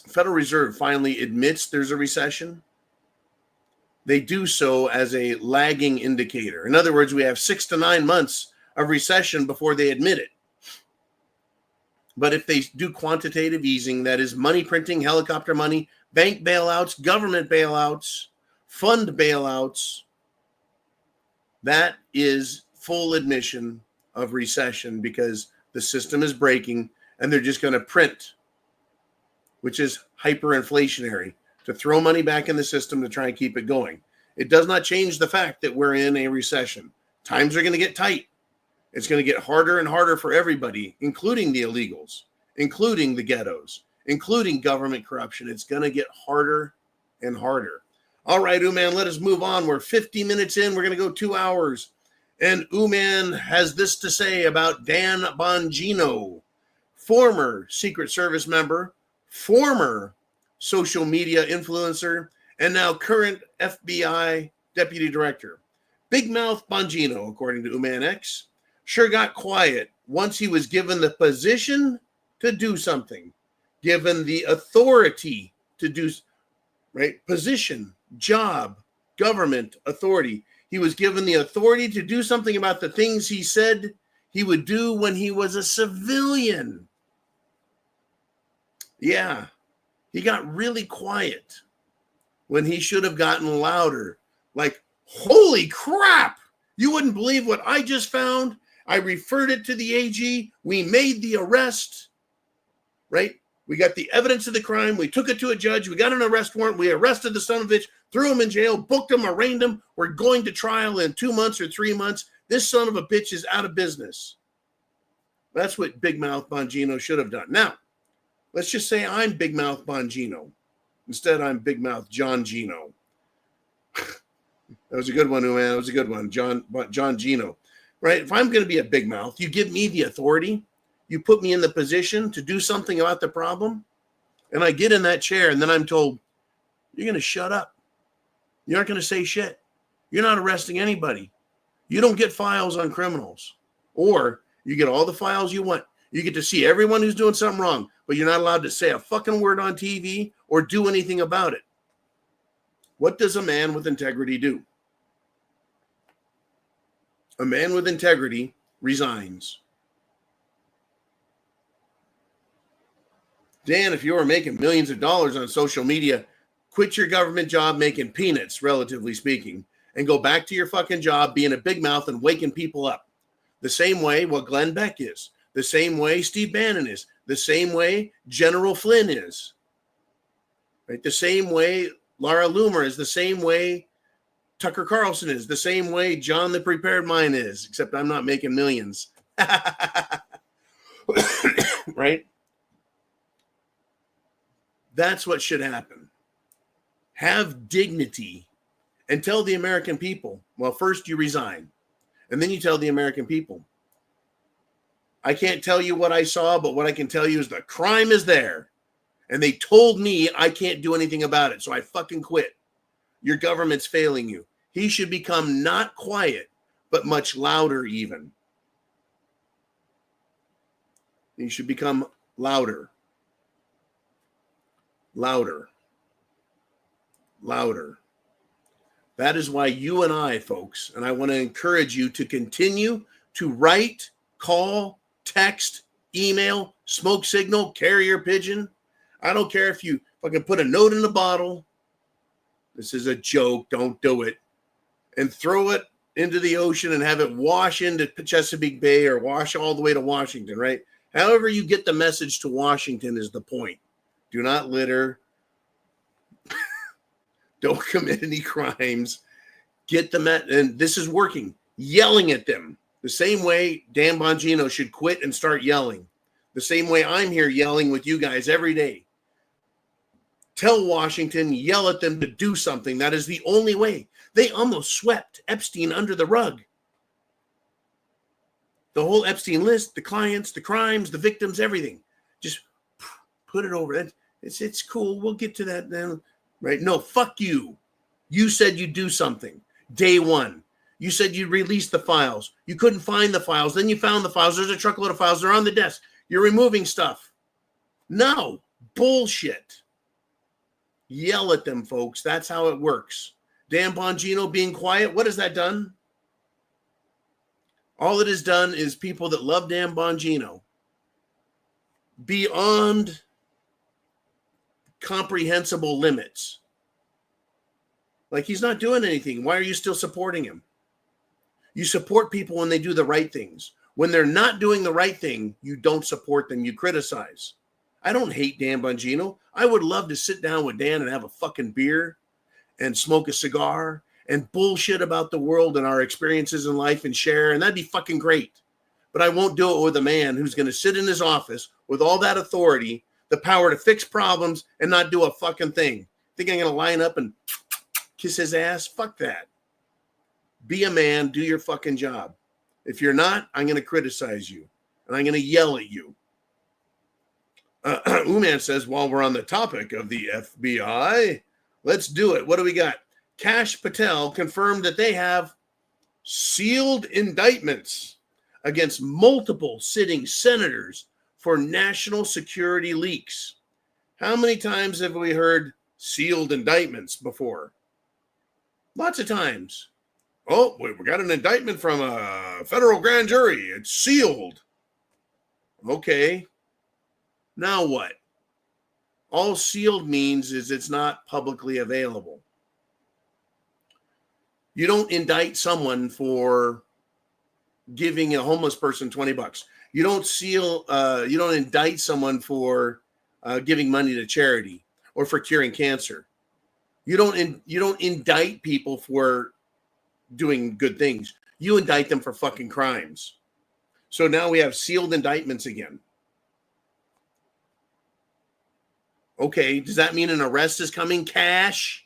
Federal Reserve finally admits there's a recession, they do so as a lagging indicator. In other words, we have 6 to 9 months of recession before they admit it. But if they do quantitative easing, that is money printing, helicopter money, bank bailouts, government bailouts, fund bailouts, that is full admission of recession because the system is breaking and they're just going to print, which is hyperinflationary, to throw money back in the system to try and keep it going. It does not change the fact that we're in a recession. Times are going to get tight. It's going to get harder and harder for everybody, including the illegals, including the ghettos, including government corruption. It's going to get harder and harder. All right, Uman, let us move on. We're 50 minutes in. We're going to go 2 hours. And Uman has this to say about Dan Bongino, former Secret Service member, former social media influencer, and now current FBI deputy director. Big Mouth Bongino, according to Uman X, sure got quiet once he was given the position to do something, given the authority to do, right? Position, job, government, authority. He was given the authority to do something about the things he said he would do when he was a civilian. Yeah, he got really quiet when he should have gotten louder. Like, holy crap, you wouldn't believe what I just found. I referred it to the AG. We made the arrest, right? We got the evidence of the crime. We took it to a judge. We got an arrest warrant. We arrested the son of a bitch, threw him in jail, booked him, arraigned him. We're going to trial in 2 months or 3 months. This son of a bitch is out of business. That's what Big Mouth Bongino should have done. Now, let's just say I'm Big Mouth Bongino. Instead, I'm Big Mouth John Gino. That was a good one, man. That was a good one, John Gino. Right? If I'm going to be a big mouth, you give me the authority. You put me in the position to do something about the problem. And I get in that chair and then I'm told, you're going to shut up. You aren't going to say shit. You're not arresting anybody. You don't get files on criminals. Or you get all the files you want. You get to see everyone who's doing something wrong, but you're not allowed to say a fucking word on TV or do anything about it. What does a man with integrity do? A man with integrity resigns. Dan, if you are making millions of dollars on social media, quit your government job making peanuts, relatively speaking, and go back to your fucking job being a big mouth and waking people up. The same way what Glenn Beck is. The same way Steve Bannon is. The same way General Flynn is. Right? The same way Laura Loomer is. The same way Tucker Carlson is. The same way John the Prepared Mind is, except I'm not making millions. Right? That's what should happen. Have dignity and tell the American people, well, first you resign, and then you tell the American people, I can't tell you what I saw, but what I can tell you is the crime is there. And they told me I can't do anything about it, so I fucking quit. Your government's failing you. He should become not quiet, but much louder even. He should become louder. Louder. Louder. That is why you and I, folks, and I want to encourage you to continue to write, call, text, email, smoke signal, carrier pigeon. I don't care if you fucking put a note in a bottle. This is a joke. Don't do it. And throw it into the ocean and have it wash into Chesapeake Bay or wash all the way to Washington, right? However you get the message to Washington is the point. Do not litter. Don't commit any crimes. Get them at, and this is working, yelling at them. The same way Dan Bongino should quit and start yelling. The same way I'm here yelling with you guys every day. Tell Washington, yell at them to do something. That is the only way. They almost swept Epstein under the rug. The whole Epstein list, the clients, the crimes, the victims, everything. Just put it over. It's cool. We'll get to that then. Right? No, fuck you. You said you'd do something. Day one. You said you'd release the files. You couldn't find the files. Then you found the files. There's a truckload of files. They're on the desk. You're removing stuff. No, bullshit. Yell at them, folks. That's how it works. Dan Bongino being quiet, what has that done? All it has done is people that love Dan Bongino beyond comprehensible limits. Like, he's not doing anything. Why are you still supporting him? You support people when they do the right things. When they're not doing the right thing, you don't support them. You criticize. I don't hate Dan Bongino. I would love to sit down with Dan and have a fucking beer and smoke a cigar and bullshit about the world and our experiences in life and share, and that'd be fucking great. But I won't do it with a man who's going to sit in his office with all that authority, the power to fix problems, and not do a fucking thing. Think I'm going to line up and kiss his ass? Fuck that. Be a man, do your fucking job. If you're not, I'm going to criticize you, and I'm going to yell at you. Uman says, while we're on the topic of the FBI, let's do it. What do we got? Kash Patel confirmed that they have sealed indictments against multiple sitting senators for national security leaks. How many times have we heard sealed indictments before? Lots of times. Oh, we got an indictment from a federal grand jury. It's sealed. Okay. Now what? All sealed means is it's not publicly available. You don't indict someone for giving a homeless person $20. You don't indict someone for giving money to charity or for curing cancer. You don't indict people for doing good things. You indict them for fucking crimes. So now we have sealed indictments again. Okay, does that mean an arrest is coming? Cash?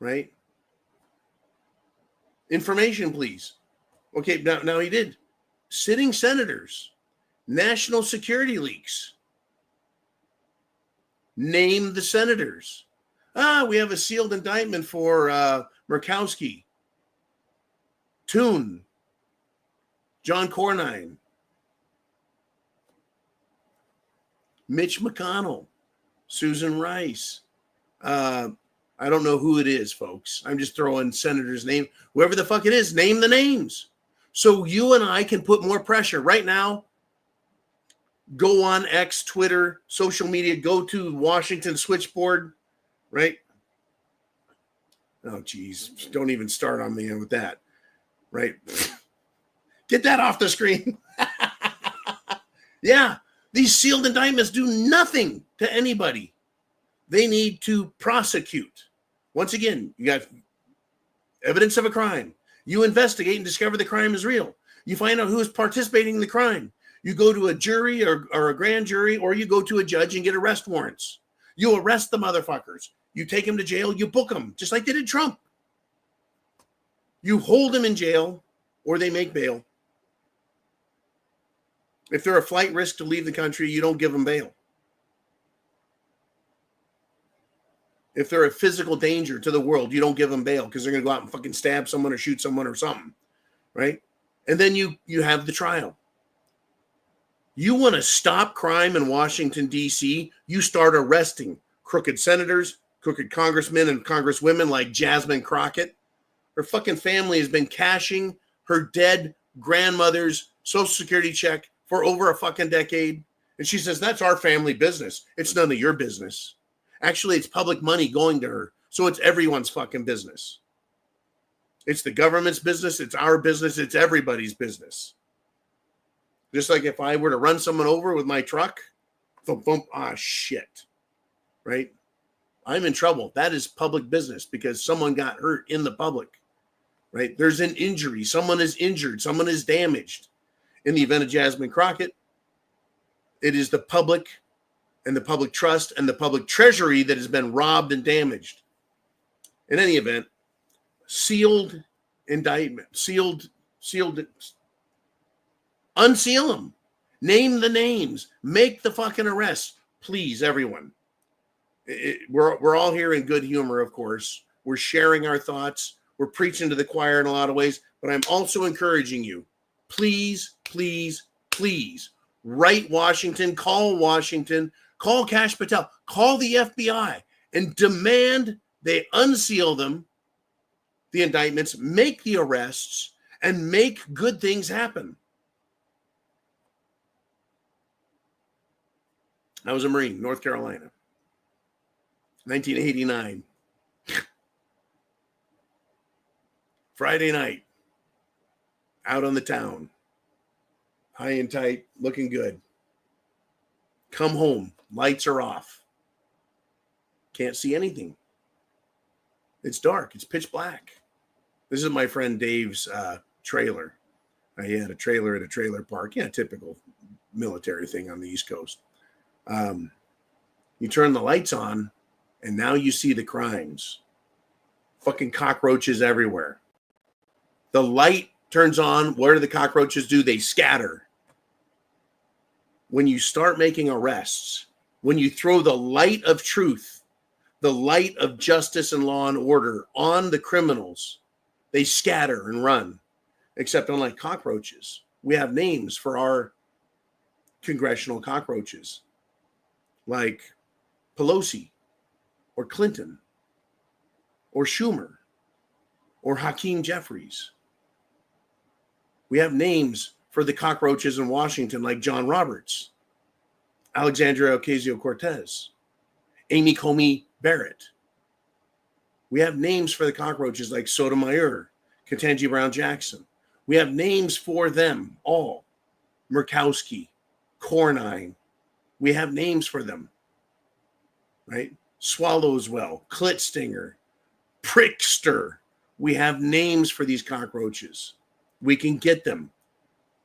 Right? Information, please. Okay, now he did. Sitting senators, national security leaks. Name the senators. We have a sealed indictment for Murkowski, Toon, John Cornyn, Mitch McConnell, Susan Rice. I don't know who it is, folks. I'm just throwing senators' name. Whoever the fuck it is, name the names. So you and I can put more pressure. Right now, go on X, Twitter, social media, go to Washington switchboard, right? Oh, geez. Don't even start on me with that, right? Get that off the screen. Yeah, these sealed indictments do nothing to anybody. They need to prosecute. Once again, you got evidence of a crime. You investigate and discover the crime is real. You find out who is participating in the crime. You go to a jury or a grand jury, or you go to a judge and get arrest warrants. You arrest the motherfuckers. You take them to jail. You book them, just like they did Trump. You hold them in jail, or they make bail. If they're a flight risk to leave the country, you don't give them bail. If they're a physical danger to the world, you don't give them bail because they're going to go out and fucking stab someone or shoot someone or something, right? And then you have the trial. You want to stop crime in Washington, D.C., you start arresting crooked senators, crooked congressmen and congresswomen like Jasmine Crockett. Her fucking family has been cashing her dead grandmother's Social Security check for over a fucking decade. And she says, that's our family business. It's none of your business. Actually, it's public money going to her. So it's everyone's fucking business. It's the government's business. It's our business. It's everybody's business. Just like if I were to run someone over with my truck, thump, thump, shit, right? I'm in trouble. That is public business because someone got hurt in the public, right? There's an injury. Someone is injured. Someone is damaged. In the event of Jasmine Crockett, it is the public and the public trust and the public treasury that has been robbed and damaged. In any event, sealed indictment, sealed, unseal them, name the names, make the fucking arrests, please, everyone. We're all here in good humor, of course. We're sharing our thoughts. We're preaching to the choir in a lot of ways, but I'm also encouraging you, please, please, please Write Washington, call Cash Patel, call the FBI, and demand they unseal them, the indictments, make the arrests, and make good things happen. I was a Marine, North Carolina, 1989. Friday night, out on the town, high and tight, looking good. Come home, lights are off. Can't see anything. It's dark, it's pitch black. This is my friend Dave's trailer. He had a trailer at a trailer park. Yeah, typical military thing on the East Coast. You turn the lights on, and now you see the crimes. Fucking cockroaches everywhere. The light turns on. What do the cockroaches do? They scatter. When you start making arrests, when you throw the light of truth, the light of justice and law and order on the criminals, they scatter and run. Except unlike cockroaches, we have names for our congressional cockroaches, like Pelosi or Clinton or Schumer or Hakeem Jeffries. We have names for the cockroaches in Washington, like John Roberts, Alexandria Ocasio-Cortez, Amy Coney Barrett. We have names for the cockroaches like Sotomayor, Ketanji Brown Jackson. We have names for them all. Murkowski, Cornine. We have names for them, right? Swallowswell, Klitstinger, Prickster. We have names for these cockroaches. We can get them.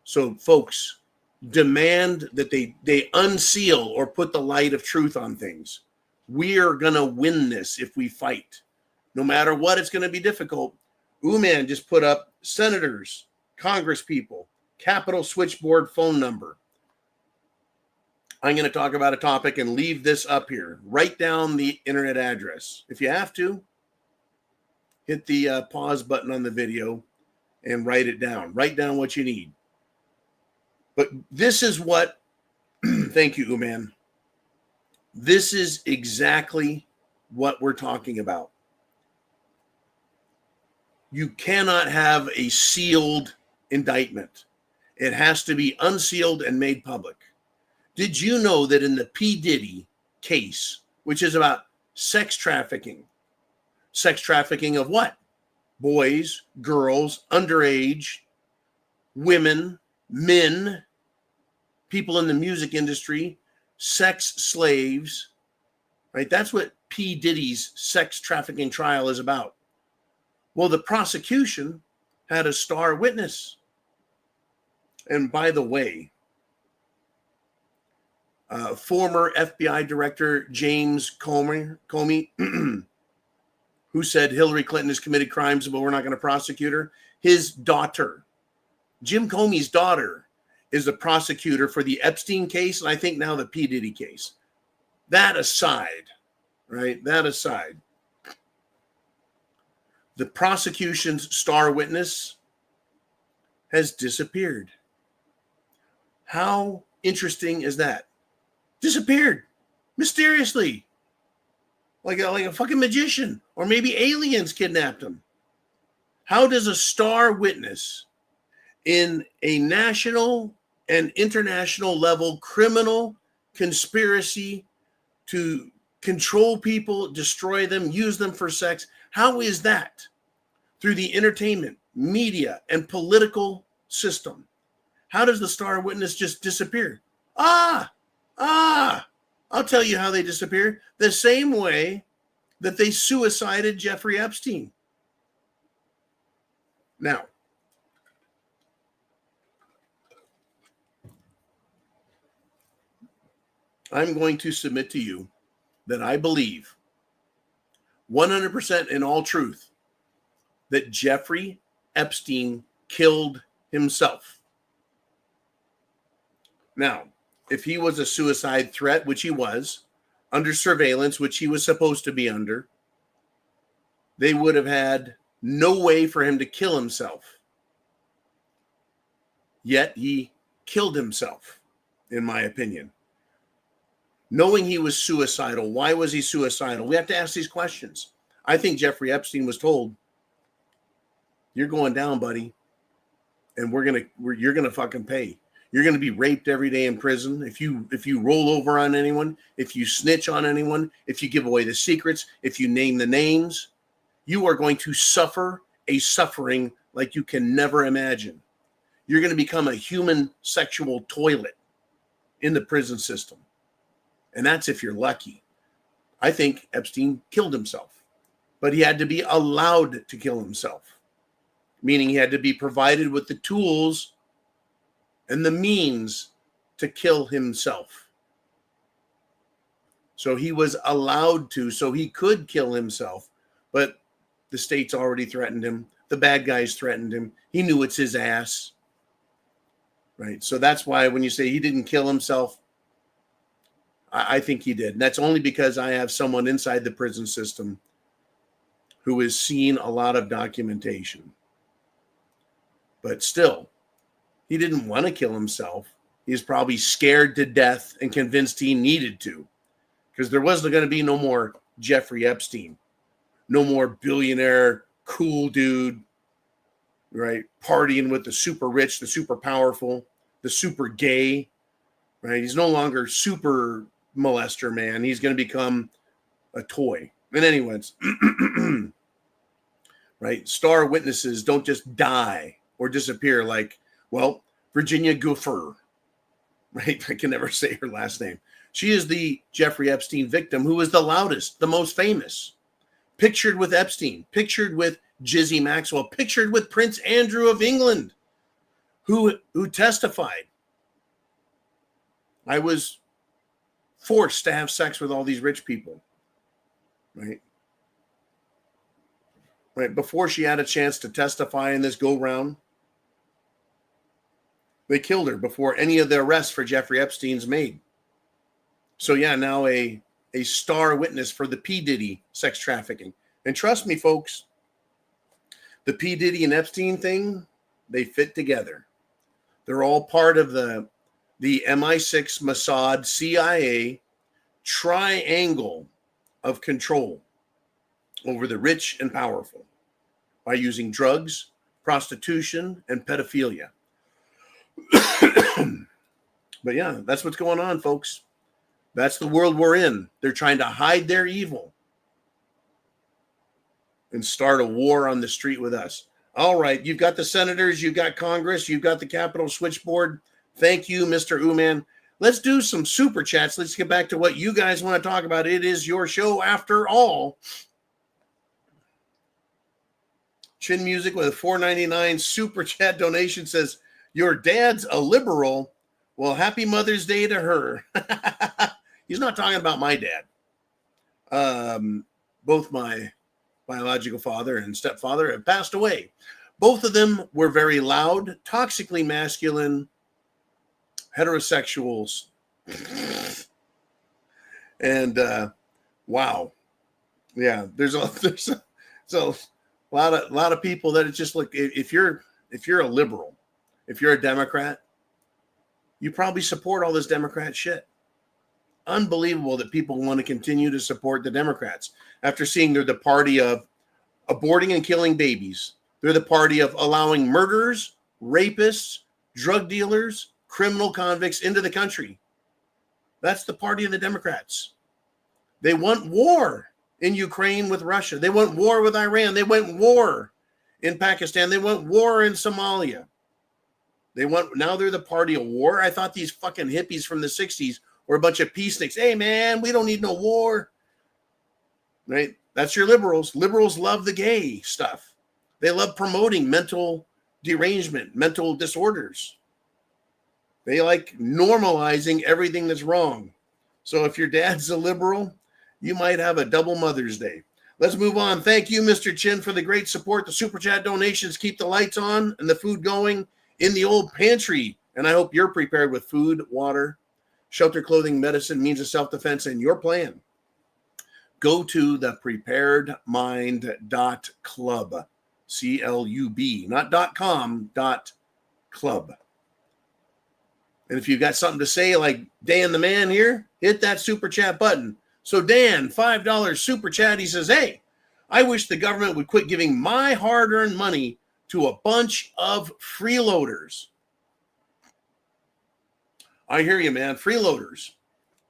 So, folks, demand that they unseal or put the light of truth on things. We are going to win this if we fight. No matter what, it's going to be difficult. Uman just put up senators, congresspeople, Capitol switchboard phone number. I'm going to talk about a topic and leave this up here. Write down the internet address. If you have to, hit the pause button on the video and write it down. Write down what you need. But this is what, thank you, Uman. This is exactly what we're talking about. You cannot have a sealed indictment. It has to be unsealed and made public. Did you know that in the P. Diddy case, which is about sex trafficking of what? Boys, girls, underage, women, men, people in the music industry, sex slaves, right? That's what P. Diddy's sex trafficking trial is about. Well, the prosecution had a star witness. And by the way, former FBI Director James Comey, who said Hillary Clinton has committed crimes, but we're not going to prosecute her. His daughter, Jim Comey's daughter, is the prosecutor for the Epstein case, and I think now the P. Diddy case. That aside, right? That aside, the prosecution's star witness has disappeared. How interesting is that? Disappeared mysteriously, like a fucking magician, or maybe aliens kidnapped him. How does a star witness in a national and international level criminal conspiracy to control people, destroy them, use them for sex, how is that through the entertainment, media, and political system? How does the star witness just disappear? I'll tell you how they disappeared. The same way that they suicided Jeffrey Epstein. Now, I'm going to submit to you that I believe 100% in all truth that Jeffrey Epstein killed himself. Now, if he was a suicide threat, which he was, under surveillance, which he was supposed to be under, they would have had no way for him to kill himself. Yet he killed himself. in my opinion. Knowing he was suicidal, why was he suicidal? We have to ask these questions. I think Jeffrey Epstein was told, you're going down, buddy, and you're gonna fucking pay. You're gonna be raped every day in prison. If you roll over on anyone, if you snitch on anyone, if you give away the secrets, if you name the names, you are going to suffer a suffering like you can never imagine. You're going to become a human sexual toilet in the prison system. And that's if you're lucky. I think Epstein killed himself, but he had to be allowed to kill himself, meaning he had to be provided with the tools and the means to kill himself. So he was allowed to, so he could kill himself, but the state's already threatened him. The bad guys threatened him. He knew it's his ass. Right. So that's why when you say he didn't kill himself, I think he did. And that's only because I have someone inside the prison system who has seen a lot of documentation. But still, he didn't want to kill himself. He was probably scared to death and convinced he needed to, because there wasn't going to be no more Jeffrey Epstein. No more billionaire, cool dude, right? Partying with the super rich, the super powerful, the super gay, right? He's no longer super molester, man. He's going to become a toy. And anyways, right? Star witnesses don't just die or disappear like, well, Virginia Giuffre, right? I can never say her last name. She is the Jeffrey Epstein victim who was the loudest, the most famous. Pictured with Epstein, pictured with Jizzy Maxwell, pictured with Prince Andrew of England, who testified. I was forced to have sex with all these rich people, right? Right before she had a chance to testify in this go-round, they killed her before any of the arrests for Jeffrey Epstein's made. So yeah, now a star witness for the P. Diddy sex trafficking. And trust me, folks, the P. Diddy and Epstein thing, they fit together. They're all part of the MI6, Mossad, CIA triangle of control over the rich and powerful by using drugs, prostitution, and pedophilia. But yeah, that's what's going on, folks. That's the world we're in. They're trying to hide their evil and start a war on the street with us. All right, you've got the senators, you've got Congress, you've got the Capitol switchboard. Thank you, Mr. Uman. Let's do some super chats. Let's get back to what you guys want to talk about. It is your show after all. Chin Music with a $4.99 super chat donation says, your dad's a liberal. Well, happy Mother's Day to her. He's not talking about my dad. Both my biological father and stepfather have passed away. Both of them were very loud, toxically masculine heterosexuals. And wow. Yeah, there's a lot of people that it's just like, if you're a liberal, if you're a Democrat, you probably support all this Democrat shit. Unbelievable that people want to continue to support the Democrats after seeing they're the party of aborting and killing babies. They're the party of allowing murderers, rapists, drug dealers, criminal convicts into the country. That's the party of the Democrats. They want war in Ukraine with Russia. They want war with Iran. They want war in Pakistan. They want war in Somalia. Now they're the party of war. I thought these fucking hippies from the 60s were a bunch of peaceniks. Hey, man, we don't need no war. Right? That's your liberals. Liberals love the gay stuff. They love promoting mental derangement, mental disorders. They like normalizing everything that's wrong. So if your dad's a liberal, you might have a double Mother's Day. Let's move on. Thank you, Mr. Chin, for the great support. The Super Chat donations keep the lights on and the food going in the old pantry. And I hope you're prepared with food, water, shelter, clothing, medicine, means of self-defense, and your plan. Go to thepreparedmind.club, CLUB, not .com, .club. And if you've got something to say like Dan the Man here, hit that super chat button. So Dan, $5 super chat, he says, hey, I wish the government would quit giving my hard-earned money to a bunch of freeloaders. I hear you, man. Freeloaders.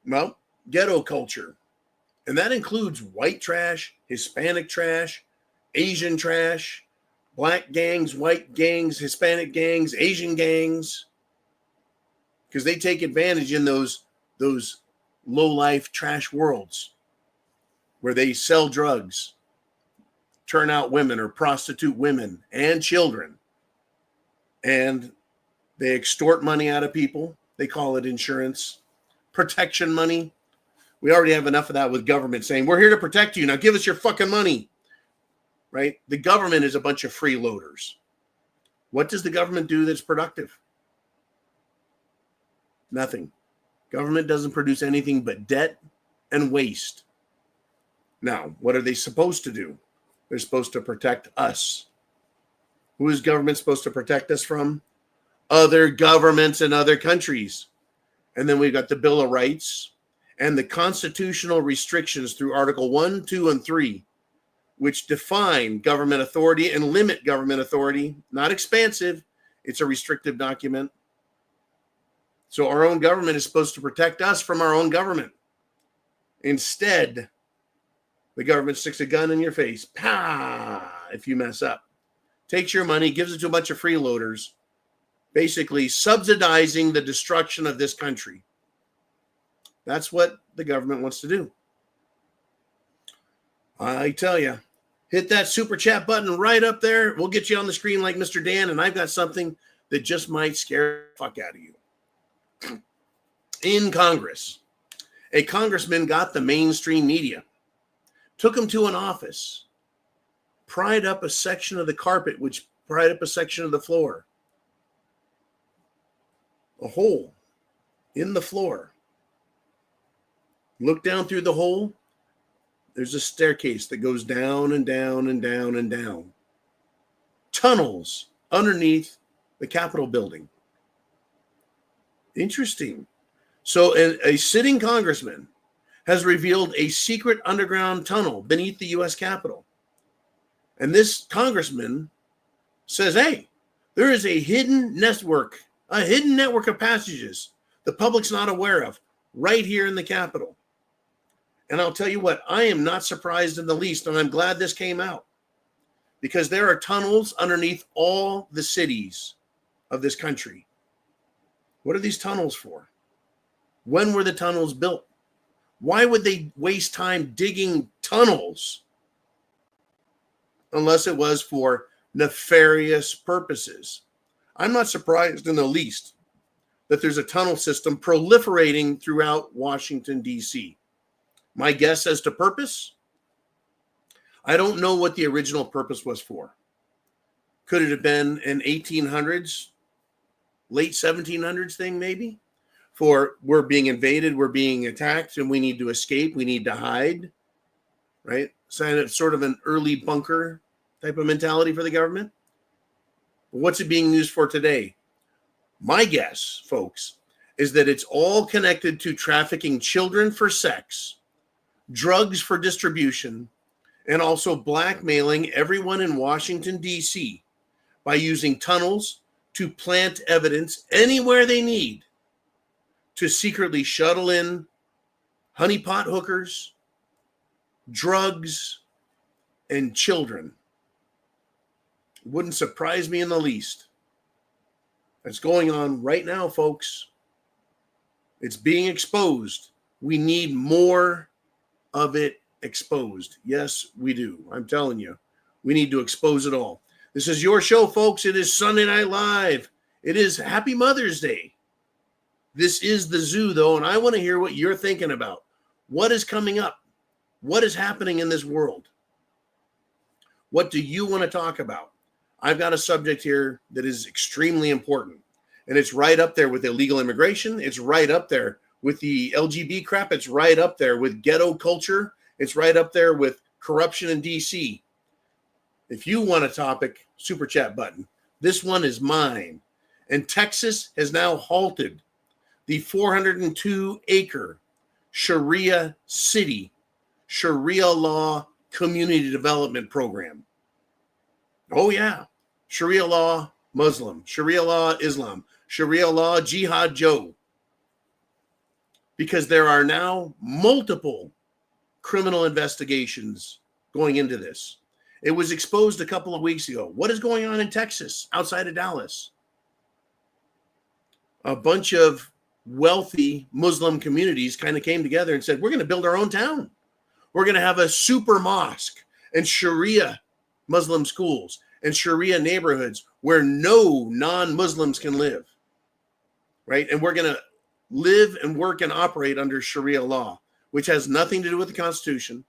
Well, ghetto culture. And that includes white trash, Hispanic trash, Asian trash, black gangs, white gangs, Hispanic gangs, Asian gangs. Because they take advantage in those low-life trash worlds where they sell drugs, turn out women or prostitute women and children. And they extort money out of people. They call it insurance, protection money. We already have enough of that with government saying, we're here to protect you. Now give us your fucking money, right? The government is a bunch of freeloaders. What does the government do that's productive? Nothing. Government doesn't produce anything but debt and waste. Now, what are they supposed to do? They're supposed to protect us. Who is government supposed to protect us from? Other governments in other countries. And then we've got the Bill of Rights and the constitutional restrictions through Article 1, 2, and 3, which define government authority and limit government authority. Not expansive. It's a restrictive document. So our own government is supposed to protect us from our own government. Instead, the government sticks a gun in your face. Pah! If you mess up. Takes your money, gives it to a bunch of freeloaders, basically subsidizing the destruction of this country. That's what the government wants to do. I tell you, hit that super chat button right up there. We'll get you on the screen like Mr. Dan, and I've got something that just might scare the fuck out of you. In Congress, a congressman got the mainstream media, took him to an office, pried up a section of the carpet, which pried up a section of the floor. A hole in the floor. Look down through the hole. There's a staircase that goes down and down and down and down. Tunnels underneath the Capitol building. Interesting. So a sitting congressman has revealed a secret underground tunnel beneath the U.S. Capitol. And this congressman says, hey, there is a hidden network of passages the public's not aware of right here in the Capitol. And I'll tell you what, I am not surprised in the least, and I'm glad this came out, because there are tunnels underneath all the cities of this country. What are these tunnels for? When were the tunnels built? Why would they waste time digging tunnels unless it was for nefarious purposes? I'm not surprised in the least that there's a tunnel system proliferating throughout Washington, D.C. My guess as to purpose? I don't know what the original purpose was for. Could it have been an 1800s, late 1700s thing maybe? For we're being invaded, we're being attacked, and we need to escape, we need to hide, right? So it's sort of an early bunker type of mentality for the government. But what's it being used for today? My guess, folks, is that it's all connected to trafficking children for sex, drugs for distribution, and also blackmailing everyone in Washington, D.C. by using tunnels to plant evidence anywhere they need to secretly shuttle in honeypot hookers, drugs, and children. It wouldn't surprise me in the least. That's going on right now, folks. It's being exposed. We need more of it exposed. Yes, we do. I'm telling you, we need to expose it all. This is your show, folks. It is Sunday Night Live. It is Happy Mother's Day. This is the zoo, though, and I want to hear what you're thinking about. What is coming up? What is happening in this world? What do you want to talk about? I've got a subject here that is extremely important, and it's right up there with illegal immigration. It's right up there with the LGBT crap. It's right up there with ghetto culture. It's right up there with corruption in D.C. If you want a topic, super chat button. This one is mine. And Texas has now halted the 402-acre Sharia city, Sharia law community development program. Oh, yeah. Sharia law Muslim, Sharia law Islam, Sharia law Jihad Joe. Because there are now multiple criminal investigations going into this. It was exposed a couple of weeks ago. What is going on in Texas, outside of Dallas? A bunch of wealthy Muslim communities kind of came together and said, we're going to build our own town. We're going to have a super mosque and Sharia Muslim schools and Sharia neighborhoods where no non-Muslims can live, right? And we're going to live and work and operate under Sharia law, which has nothing to do with the Constitution,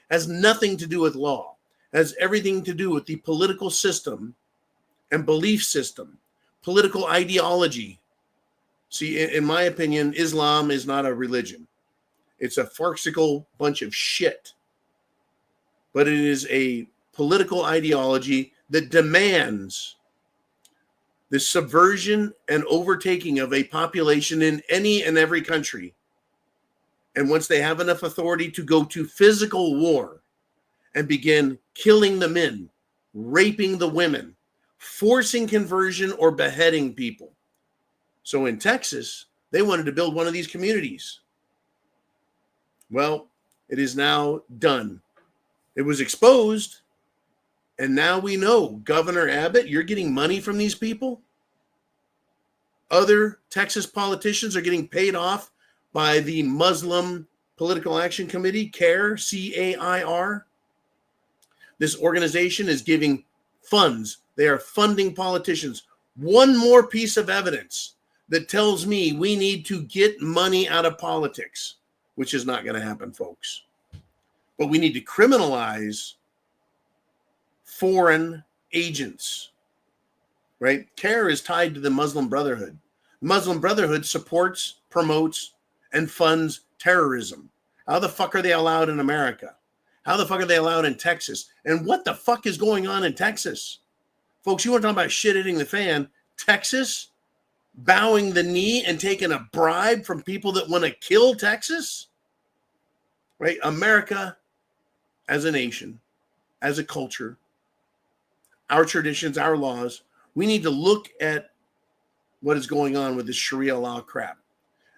has nothing to do with law, has everything to do with the political system and belief system, political ideology. See, in my opinion, Islam is not a religion. It's a farcical bunch of shit. But it is a political ideology that demands the subversion and overtaking of a population in any and every country. And once they have enough authority to go to physical war and begin killing the men, raping the women, forcing conversion or beheading people. So in Texas, they wanted to build one of these communities. Well, it is now done. It was exposed. And now we know, Governor Abbott, you're getting money from these people. Other Texas politicians are getting paid off by the Muslim Political Action Committee, CAIR, C-A-I-R. This organization is giving funds. They are funding politicians. One more piece of evidence that tells me we need to get money out of politics, which is not going to happen, folks. But we need to criminalize foreign agents, right? CAIR is tied to the Muslim Brotherhood. The Muslim Brotherhood supports, promotes, and funds terrorism. How the fuck are they allowed in America? How the fuck are they allowed in Texas? And what the fuck is going on in Texas? Folks, you want to talk about shit hitting the fan? Texas bowing the knee and taking a bribe from people that want to kill Texas? Right? America as a nation, as a culture, our traditions, our laws, we need to look at what is going on with this Sharia law crap.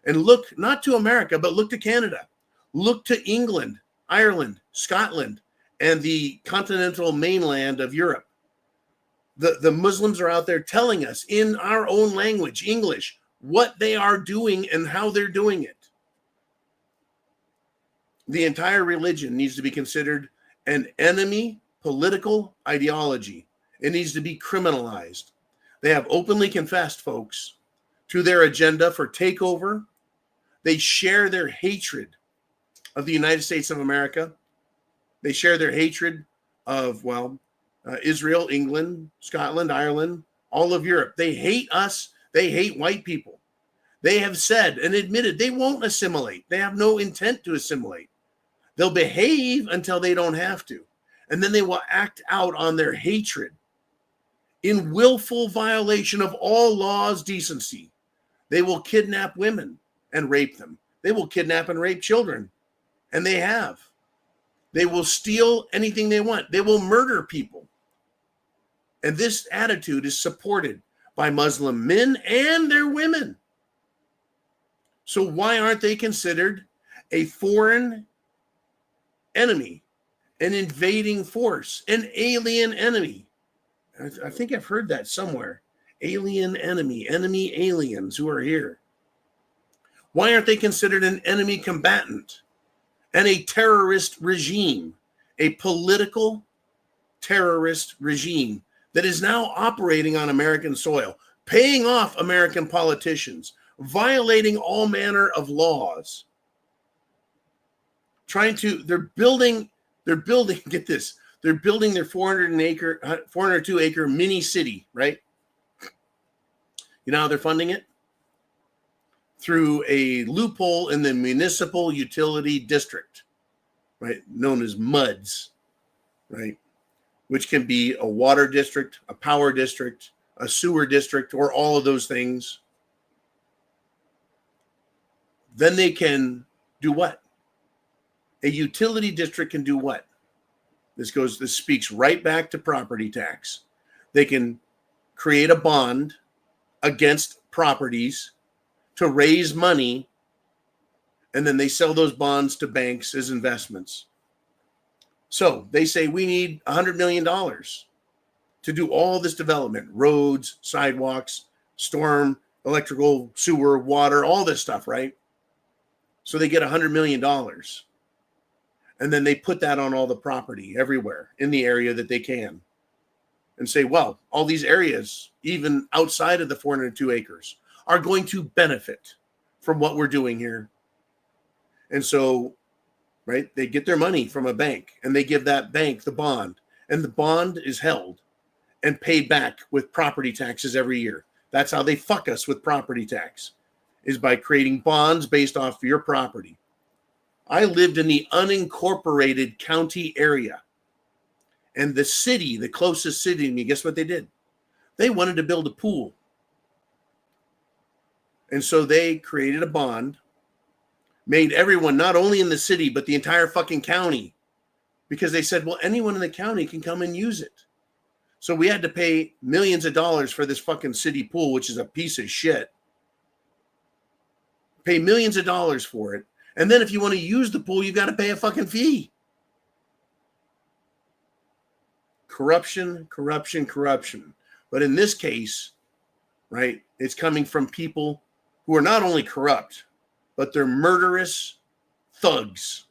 And look not to America, but look to Canada. Look to England, Ireland, Scotland, and the continental mainland of Europe. The Muslims are out there telling us in our own language, English, what they are doing and how they're doing it. The entire religion needs to be considered an enemy political ideology. It needs to be criminalized. They have openly confessed, folks, to their agenda for takeover. They share their hatred of the United States of America. They share their hatred of, Israel, England, Scotland, Ireland, all of Europe. They hate us. They hate white people. They have said and admitted they won't assimilate. They have no intent to assimilate. They'll behave until they don't have to. And then they will act out on their hatred in willful violation of all laws, decency. They will kidnap women and rape them. They will kidnap and rape children. And they have. They will steal anything they want. They will murder people. And this attitude is supported by Muslim men and their women. So why aren't they considered a foreign enemy, an invading force, an alien enemy? I think I've heard that somewhere. Alien enemy, enemy aliens who are here. Why aren't they considered an enemy combatant and a terrorist regime, a political terrorist regime that is now operating on American soil, paying off American politicians, violating all manner of laws, they're building, get this, they're building their 402 acre mini city, right? You know how they're funding it? Through a loophole in the municipal utility district, right? Known as MUDs, right? Which can be a water district, a power district, a sewer district, or all of those things. then they can do what? A utility district can do what? This speaks right back to property tax. They can create a bond against properties to raise money, and then they sell those bonds to banks as investments. So they say we need $100 million to do all this development, roads, sidewalks, storm, electrical, sewer, water, all this stuff, right? So they get $100 million. And then they put that on all the property everywhere in the area that they can. And say, well, all these areas, even outside of the 402 acres, are going to benefit from what we're doing here. And so, right, they get their money from a bank and they give that bank the bond. And the bond is held and paid back with property taxes every year. That's how they fuck us with property tax, is by creating bonds based off your property. I lived in the unincorporated county area. And the city, the closest city to me, guess what they did? They wanted to build a pool. And so they created a bond, made everyone, not only in the city, but the entire fucking county, because they said, well, anyone in the county can come and use it. So we had to pay millions of dollars for this fucking city pool, which is a piece of shit. Pay millions of dollars for it. And then if you want to use the pool, you got to pay a fucking fee. Corruption, corruption, corruption. But in this case, right, it's coming from people who are not only corrupt, but they're murderous thugs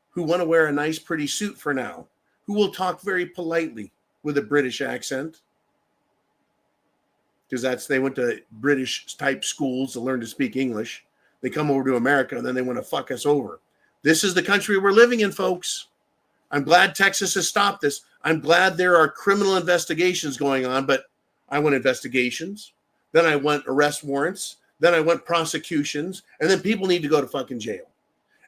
who want to wear a nice, pretty suit for now, who will talk very politely with a British accent, because they went to British type schools to learn to speak English. They come over to America and then they want to fuck us over. This is the country we're living in, folks. I'm glad Texas has stopped this. I'm glad there are criminal investigations going on, but I want investigations. Then I want arrest warrants. Then I want prosecutions. And then people need to go to fucking jail.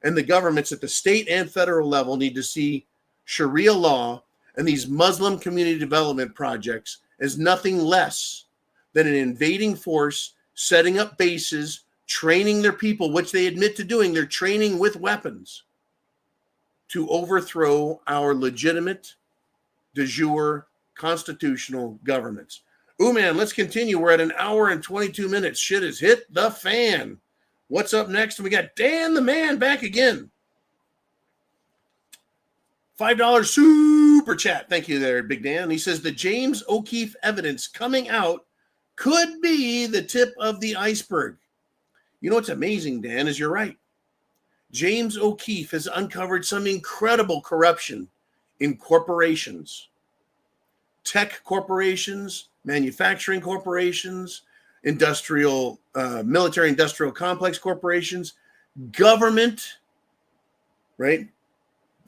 And the governments at the state and federal level need to see Sharia law and these Muslim community development projects as nothing less than an invading force, setting up bases, training their people, which they admit to doing. They're training with weapons to overthrow our legitimate, de jure, constitutional governments. Ooh, man, let's continue. We're at an hour and 22 minutes. Shit has hit the fan. What's up next? We got Dan the Man back again. $5 super chat. Thank you there, Big Dan. He says the James O'Keefe evidence coming out could be the tip of the iceberg. You know what's amazing, Dan, is you're right. James O'Keefe has uncovered some incredible corruption in corporations, tech corporations, manufacturing corporations, industrial, military industrial complex corporations, government, right?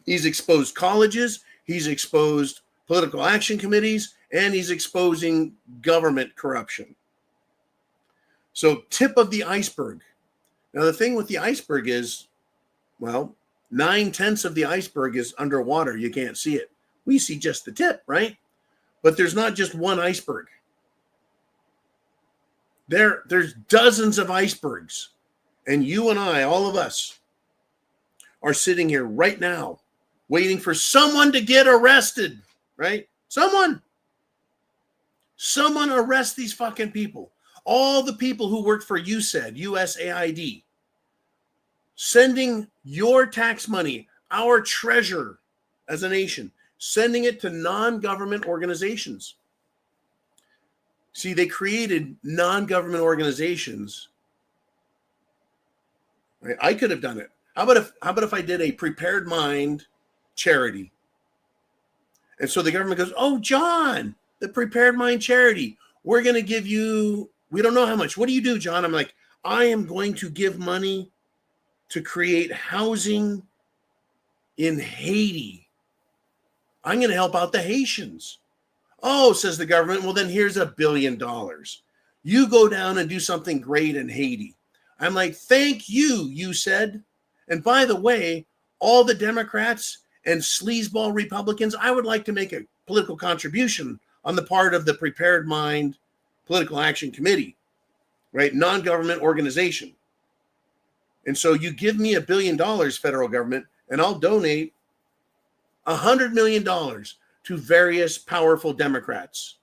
He's exposed colleges, he's exposed political action committees, and he's exposing government corruption. So tip of the iceberg. Now, the thing with the iceberg is, well, 9/10 of the iceberg is underwater. You can't see it. We see just the tip, right? But there's not just one iceberg. There's dozens of icebergs. And you and I, all of us, are sitting here right now waiting for someone to get arrested, right? Someone arrest these fucking people. All the people who worked for USAID, sending your tax money, our treasure as a nation, sending it to non-government organizations. See, they created non-government organizations. Right? I could have done it. How about if I did a Prepared Mind charity? And so the government goes, oh, John, the Prepared Mind charity, we're going to give you, we don't know how much. What do you do, John? I'm like, I am going to give money to create housing in Haiti. I'm going to help out the Haitians. Oh, says the government, well, then here's $1 billion. You go down and do something great in Haiti. I'm like, thank you, you said. And by the way, all the Democrats and sleazeball Republicans, I would like to make a political contribution on the part of the Prepared Mind Political Action Committee, right? Non-government organization. And so you give me $1 billion, federal government, and I'll donate $100 million to various powerful Democrats.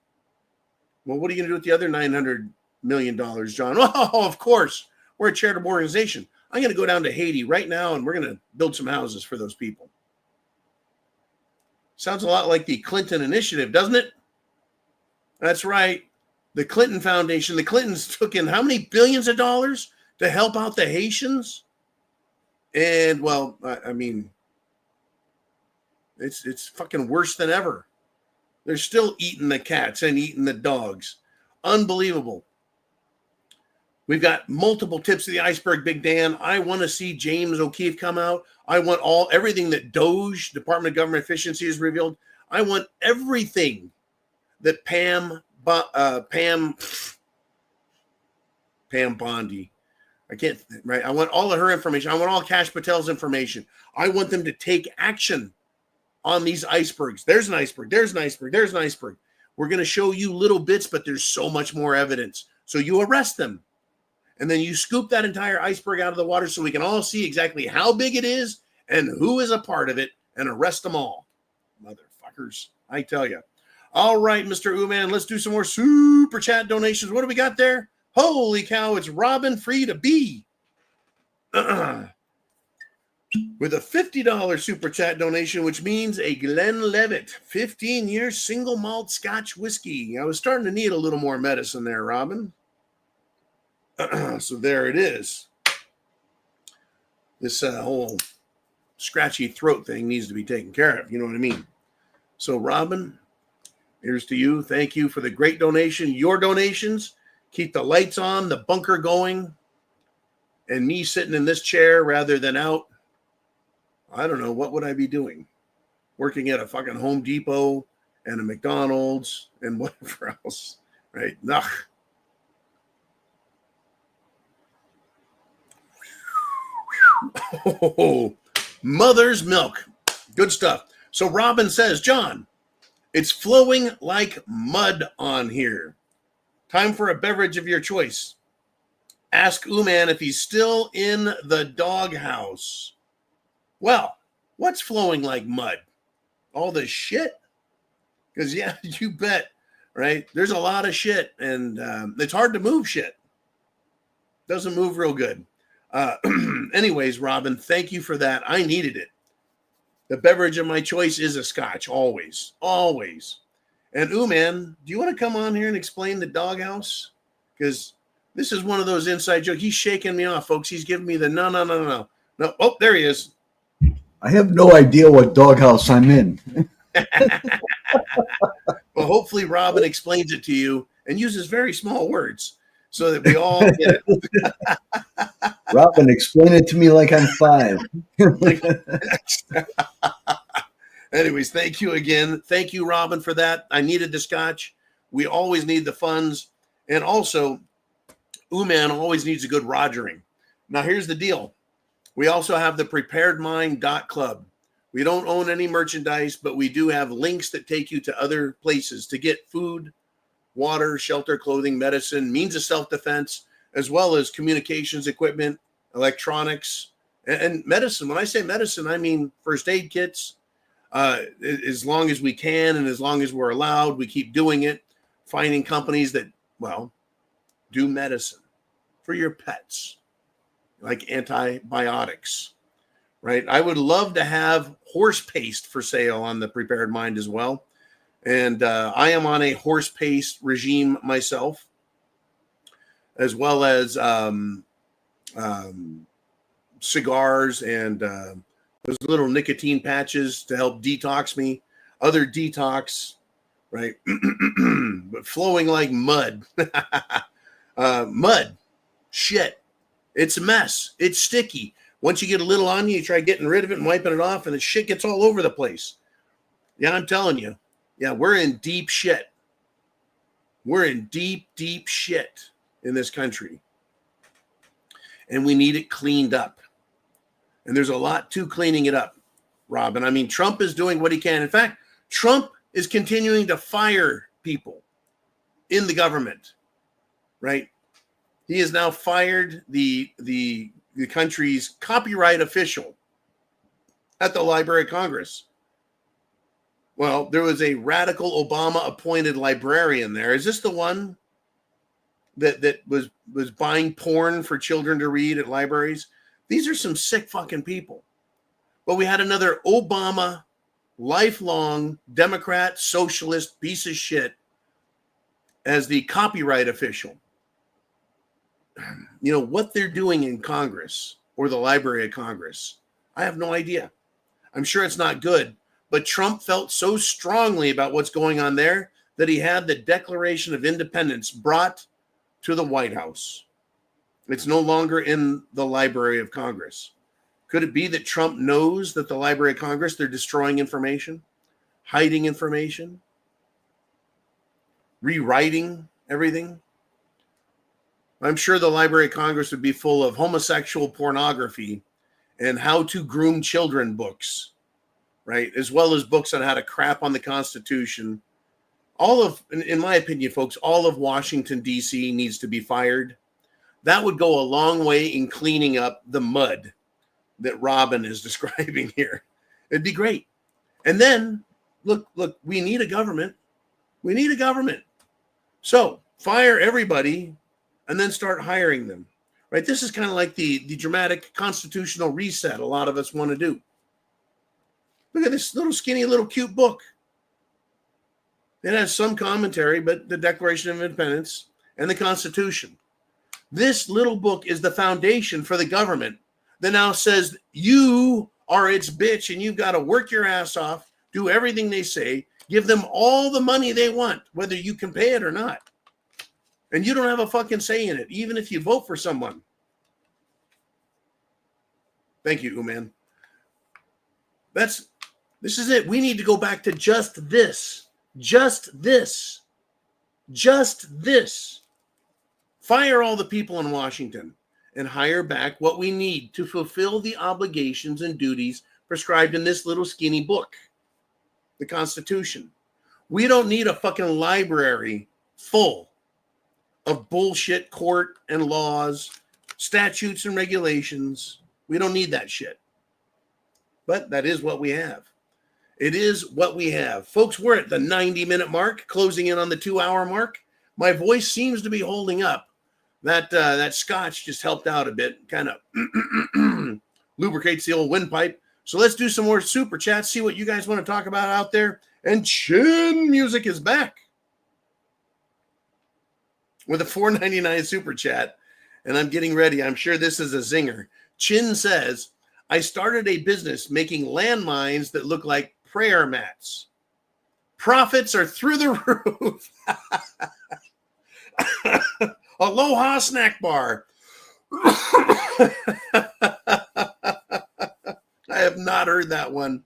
Well, what are you going to do with the other $900 million, John? Oh, of course. We're a charitable organization. I'm going to go down to Haiti right now, and we're going to build some houses for those people. Sounds a lot like the Clinton initiative, doesn't it? That's right. The Clinton Foundation. The Clintons took in how many billions of dollars to help out the Haitians? And, well, I mean, it's fucking worse than ever. They're still eating the cats and eating the dogs. Unbelievable. We've got multiple tips of the iceberg, Big Dan. I want to see James O'Keefe come out. I want everything that DOGE, Department of Government Efficiency, has revealed. I want everything that Pam Bondi. I can't, right? I want all of her information. I want all Kash Patel's information. I want them to take action on these icebergs. There's an iceberg. There's an iceberg. There's an iceberg. We're going to show you little bits, but there's so much more evidence. So you arrest them. And then you scoop that entire iceberg out of the water so we can all see exactly how big it is and who is a part of it and arrest them all. Motherfuckers, I tell you. All right, Mr. Uman, let's do some more super chat donations. What do we got there? Holy cow, it's Robin Free to Be. With a $50 super chat donation, which means a Glenlivet 15-year single malt Scotch whiskey. I was starting to need a little more medicine there, Robin. So there it is. This whole scratchy throat thing needs to be taken care of. You know what I mean? So, Robin, here's to you. Thank you for the great donation. Your donations keep the lights on, the bunker going, and me sitting in this chair rather than out. I don't know. What would I be doing? Working at a fucking Home Depot and a McDonald's and whatever else, right? Ugh. Oh, mother's milk. Good stuff. So Robin says, John, it's flowing like mud on here. Time for a beverage of your choice. Ask Uman if he's still in the doghouse. Well, what's flowing like mud? All the shit? Because, yeah, you bet, right? There's a lot of shit, and it's hard to move shit. Doesn't move real good. Anyways, Robin, thank you for that. I needed it. The beverage of my choice is a scotch, always, always. And Uman, do you want to come on here and explain the doghouse? Because this is one of those inside jokes. He's shaking me off, folks. He's giving me the no. Oh, there he is. I have no idea what doghouse I'm in. Well, hopefully Robin explains it to you and uses very small words so that we all get it. Robin, explain it to me like I'm 5. Anyways, thank you again. Thank you, Robin, for that. I needed the scotch. We always need the funds. And also, Uman always needs a good rogering. Now, here's the deal. We also have the preparedmind.club. We don't own any merchandise, but we do have links that take you to other places to get food, water, shelter, clothing, medicine, means of self-defense, as well as communications equipment, electronics, and medicine. When I say medicine, I mean first aid kits. As long as we can and as long as we're allowed, we keep doing it, finding companies that, well, do medicine for your pets, like antibiotics, right? I would love to have horse paste for sale on the Prepared Mind as well. And I am on a horse paste regime myself, as well as cigars and those little nicotine patches to help detox me, other detox, right? But flowing like mud. Mud, shit. It's a mess. It's sticky. Once you get a little on you, you try getting rid of it and wiping it off, and the shit gets all over the place. Yeah, I'm telling you. Yeah, we're in deep shit. We're in deep, deep shit in this country. And we need it cleaned up. And there's a lot to cleaning it up, Robin. I mean, Trump is doing what he can. In fact, Trump is continuing to fire people in the government, right? He has now fired the the country's copyright official at the Library of Congress. Well, there was a radical Obama-appointed librarian there. Is this the one that was buying porn for children to read at libraries? These are some sick fucking people. But we had another Obama, lifelong Democrat, socialist piece of shit as the copyright official. You know, what they're doing in Congress or the Library of Congress, I have no idea. I'm sure it's not good. But Trump felt so strongly about what's going on there that he had the Declaration of Independence brought to the White House. It's no longer in the Library of Congress. Could it be that Trump knows that the Library of Congress, they're destroying information, hiding information, rewriting everything? I'm sure the Library of Congress would be full of homosexual pornography and how to groom children books, right? As well as books on how to crap on the Constitution. All of, in my opinion, folks, all of Washington, D.C. needs to be fired. That would go a long way in cleaning up the mud that Robin is describing here. It'd be great. And then, look, we need a government. We need a government. So fire everybody and then start hiring them, right? This is kind of like the dramatic constitutional reset a lot of us want to do. Look at this little skinny, little cute book. It has some commentary, but the Declaration of Independence and the Constitution. This little book is the foundation for the government that now says you are its bitch and you've got to work your ass off, do everything they say, give them all the money they want, whether you can pay it or not. And you don't have a fucking say in it, even if you vote for someone. Thank you, Uman. This is it. We need to go back to just this. Just this. Just this. Fire all the people in Washington and hire back what we need to fulfill the obligations and duties prescribed in this little skinny book, the Constitution. We don't need a fucking library full of bullshit court and laws, statutes and regulations. We don't need that shit. But that is what we have. It is what we have. Folks, we're at the 90-minute mark, closing in on the 2-hour mark. My voice seems to be holding up. That scotch just helped out a bit, kind of lubricates the old windpipe. So let's do some more super chats, see what you guys want to talk about out there. And Chin Music is back with a $4.99 super chat, and I'm getting ready. I'm sure this is a zinger. Chin says, I started a business making landmines that look like prayer mats. Profits are through the roof. Aloha snack bar. I have not heard that one,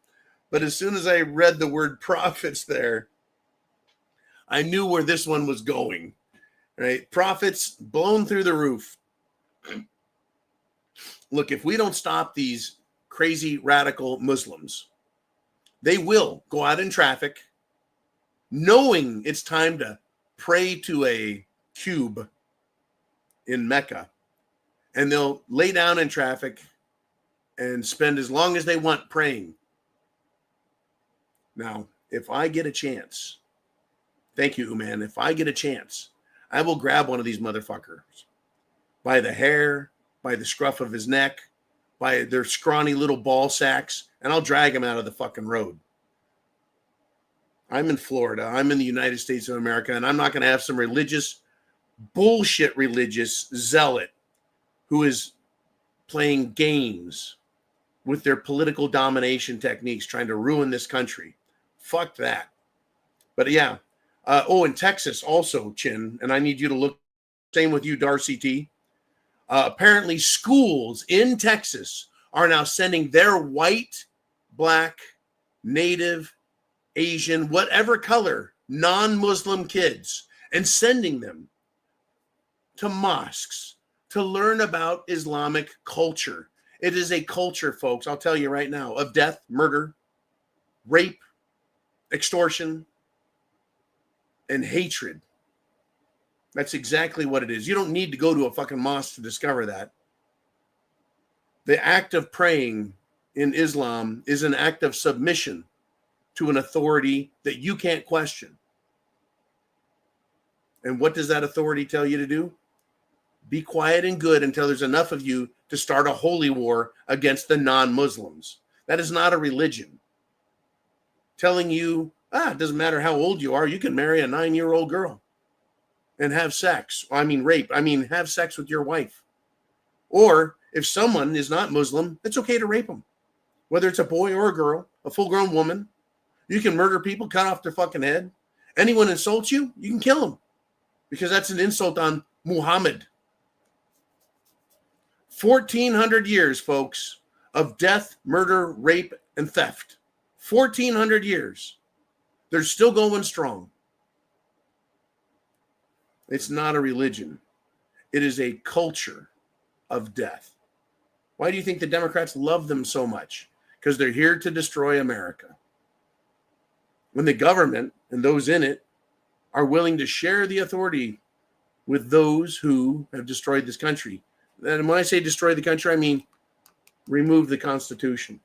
but as soon as I read the word profits there, I knew where this one was going. Right? Profits blown through the roof. Look, if we don't stop these crazy radical Muslims, they will go out in traffic knowing it's time to pray to a cube in Mecca, and they'll lay down in traffic and spend as long as they want praying. Now, if I get a chance, thank you, man. If I get a chance, I will grab one of these motherfuckers by the hair, by the scruff of his neck, by their scrawny little ball sacks, and I'll drag him out of the fucking road. I'm in Florida. I'm in the United States of America, and I'm not going to have some bullshit religious zealot who is playing games with their political domination techniques, trying to ruin this country. Fuck that. But yeah. In Texas also, Chin, and I need you to look, same with you, Darcy T. Apparently schools in Texas are now sending their white, black, native, Asian, whatever color, non-Muslim kids and sending them to mosques to learn about Islamic culture. It is a culture, folks, I'll tell you right now, of death, murder, rape, extortion, and hatred. That's exactly what it is. You don't need to go to a fucking mosque to discover that. The act of praying in Islam is an act of submission to an authority that you can't question. And what does that authority tell you to do? Be quiet and good until there's enough of you to start a holy war against the non-Muslims. That is not a religion. Telling you, it doesn't matter how old you are, you can marry a 9-year-old girl and have sex. Rape. Have sex with your wife. Or if someone is not Muslim, it's okay to rape them. Whether it's a boy or a girl, a full-grown woman. You can murder people, cut off their fucking head. Anyone insults you, you can kill them. Because that's an insult on Muhammad. 1,400 years, folks, of death, murder, rape, and theft. 1,400 years. They're still going strong. It's not a religion. It is a culture of death. Why do you think the Democrats love them so much? Because they're here to destroy America. When the government and those in it are willing to share the authority with those who have destroyed this country. And when I say destroy the country, I mean remove the Constitution.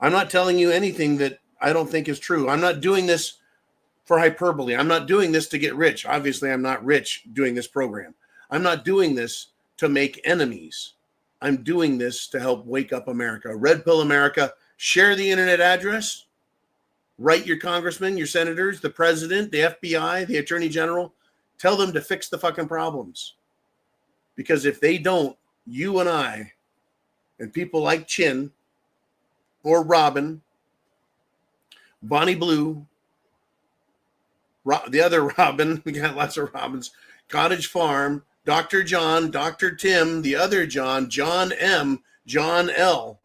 I'm not telling you anything that I don't think is true. I'm not doing this for hyperbole. I'm not doing this to get rich. Obviously, I'm not rich doing this program. I'm not doing this to make enemies. I'm doing this to help wake up America. Red Pill America, share the internet address. Write your congressmen, your senators, the president, the FBI, the attorney general. Tell them to fix the fucking problems. Because if they don't, you and I and people like Chin or Robin, Bonnie Blue, the other Robin, we got lots of Robins, Cottage Farm, Dr. John, Dr. Tim, the other John, John M, John L,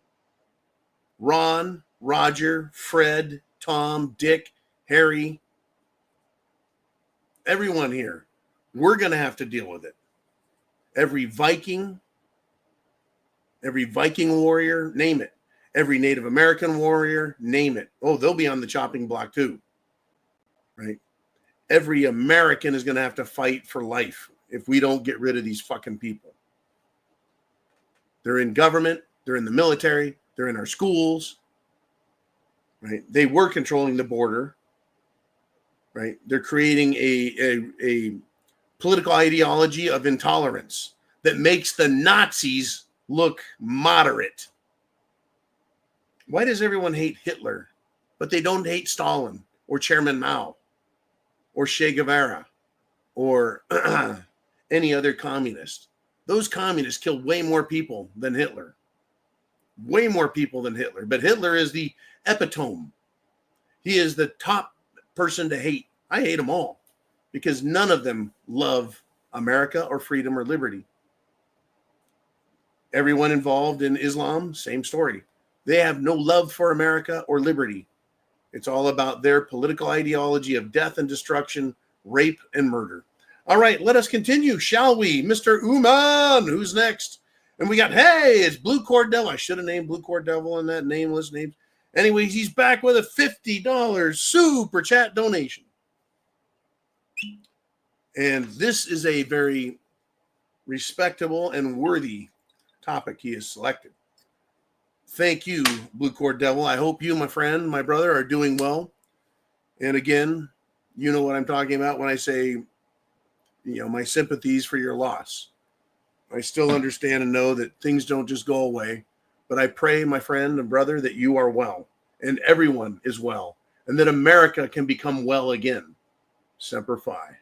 Ron, Roger, Fred, Tom, Dick, Harry, everyone here, we're going to have to deal with it. Every Viking warrior, name it. Every Native American warrior, name it. Oh, they'll be on the chopping block too, right? Every American is going to have to fight for life if we don't get rid of these fucking people. They're in government, they're in the military, they're in our schools, right? They were controlling the border, right? They're creating a political ideology of intolerance that makes the Nazis look moderate. Why does everyone hate Hitler, but they don't hate Stalin or Chairman Mao or Che Guevara or any other communist? Those communists killed way more people than Hitler. Way more people than Hitler. But Hitler is the epitome. He is the top person to hate. I hate them all because none of them love America or freedom or liberty. Everyone involved in Islam, same story. They have no love for America or liberty. It's all about their political ideology of death and destruction, rape and murder. All right, let us continue, shall we? Mr. Uman, who's next? And we got, hey, it's Blue Cord Devil. I should have named Blue Cord Devil in that nameless name. Anyways, he's back with a $50 super chat donation. And this is a very respectable and worthy topic he has selected. Thank you, Blue Cord Devil. I hope you, my friend, my brother, are doing well. And again, you know what I'm talking about when I say, my sympathies for your loss. I still understand and know that things don't just go away. But I pray, my friend and brother, that you are well and everyone is well and that America can become well again. Semper Fi.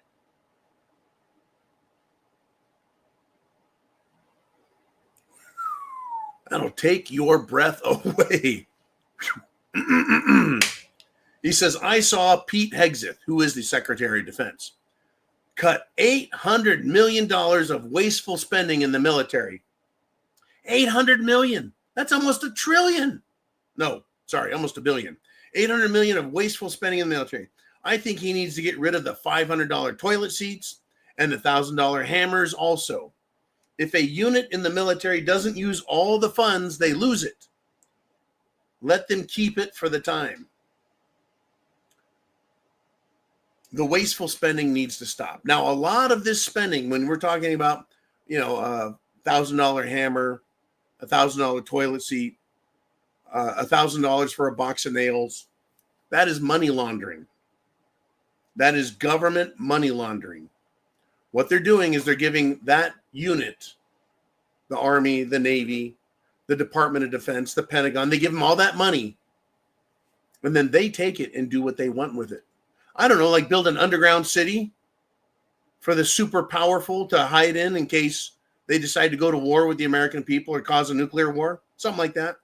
That'll take your breath away. He says, I saw Pete Hegseth, who is the Secretary of Defense, cut $800 million of wasteful spending in the military. $800 million. That's almost $1 trillion. No, sorry, almost $1 billion. $800 million of wasteful spending in the military. I think he needs to get rid of the $500 toilet seats and the $1,000 hammers also. If a unit in the military doesn't use all the funds, they lose it. Let them keep it for the time. The wasteful spending needs to stop. Now, a lot of this spending, when we're talking about, $1,000 hammer, $1,000 toilet seat, $1,000 for a box of nails. That is money laundering. That is government money laundering. What they're doing is they're giving that unit, the Army, the Navy, the Department of Defense, the Pentagon, they give them all that money. And then they take it and do what they want with it. I don't know, like build an underground city for the super powerful to hide in case they decide to go to war with the American people or cause a nuclear war. Something like that.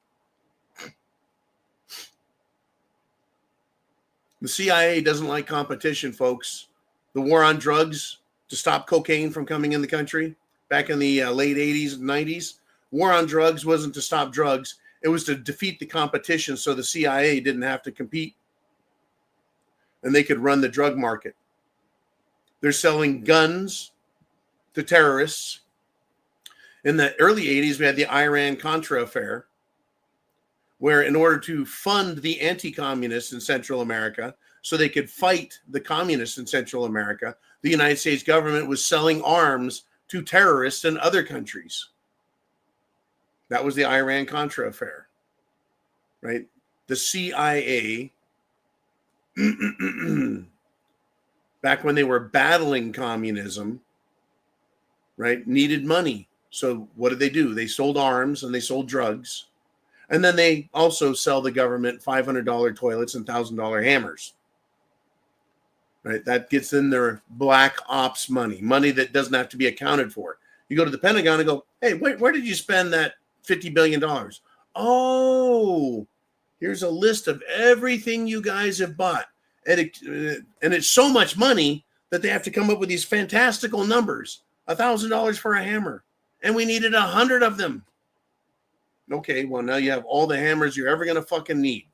The CIA doesn't like competition, folks. The war on drugs to stop cocaine from coming in the country back in the late 80s and 90s. War on drugs wasn't to stop drugs. It was to defeat the competition so the CIA didn't have to compete and they could run the drug market. They're selling guns to terrorists. In the early 80s, we had the Iran-Contra affair, where in order to fund the anti-communists in Central America so they could fight the communists in Central America, the United States government was selling arms to terrorists in other countries. That was the Iran-Contra affair, right? The CIA, back when they were battling communism, right, needed money. So what did they do? They sold arms and they sold drugs. And then they also sell the government $500 toilets and $1,000 hammers. Right? That gets in their black ops money that doesn't have to be accounted for. You go to the Pentagon and go, hey, where did you spend that $50 billion? Oh, here's a list of everything you guys have bought. And it's so much money that they have to come up with these fantastical numbers. $1,000 for a hammer. And we needed 100 of them. Okay, well, now you have all the hammers you're ever going to fucking need.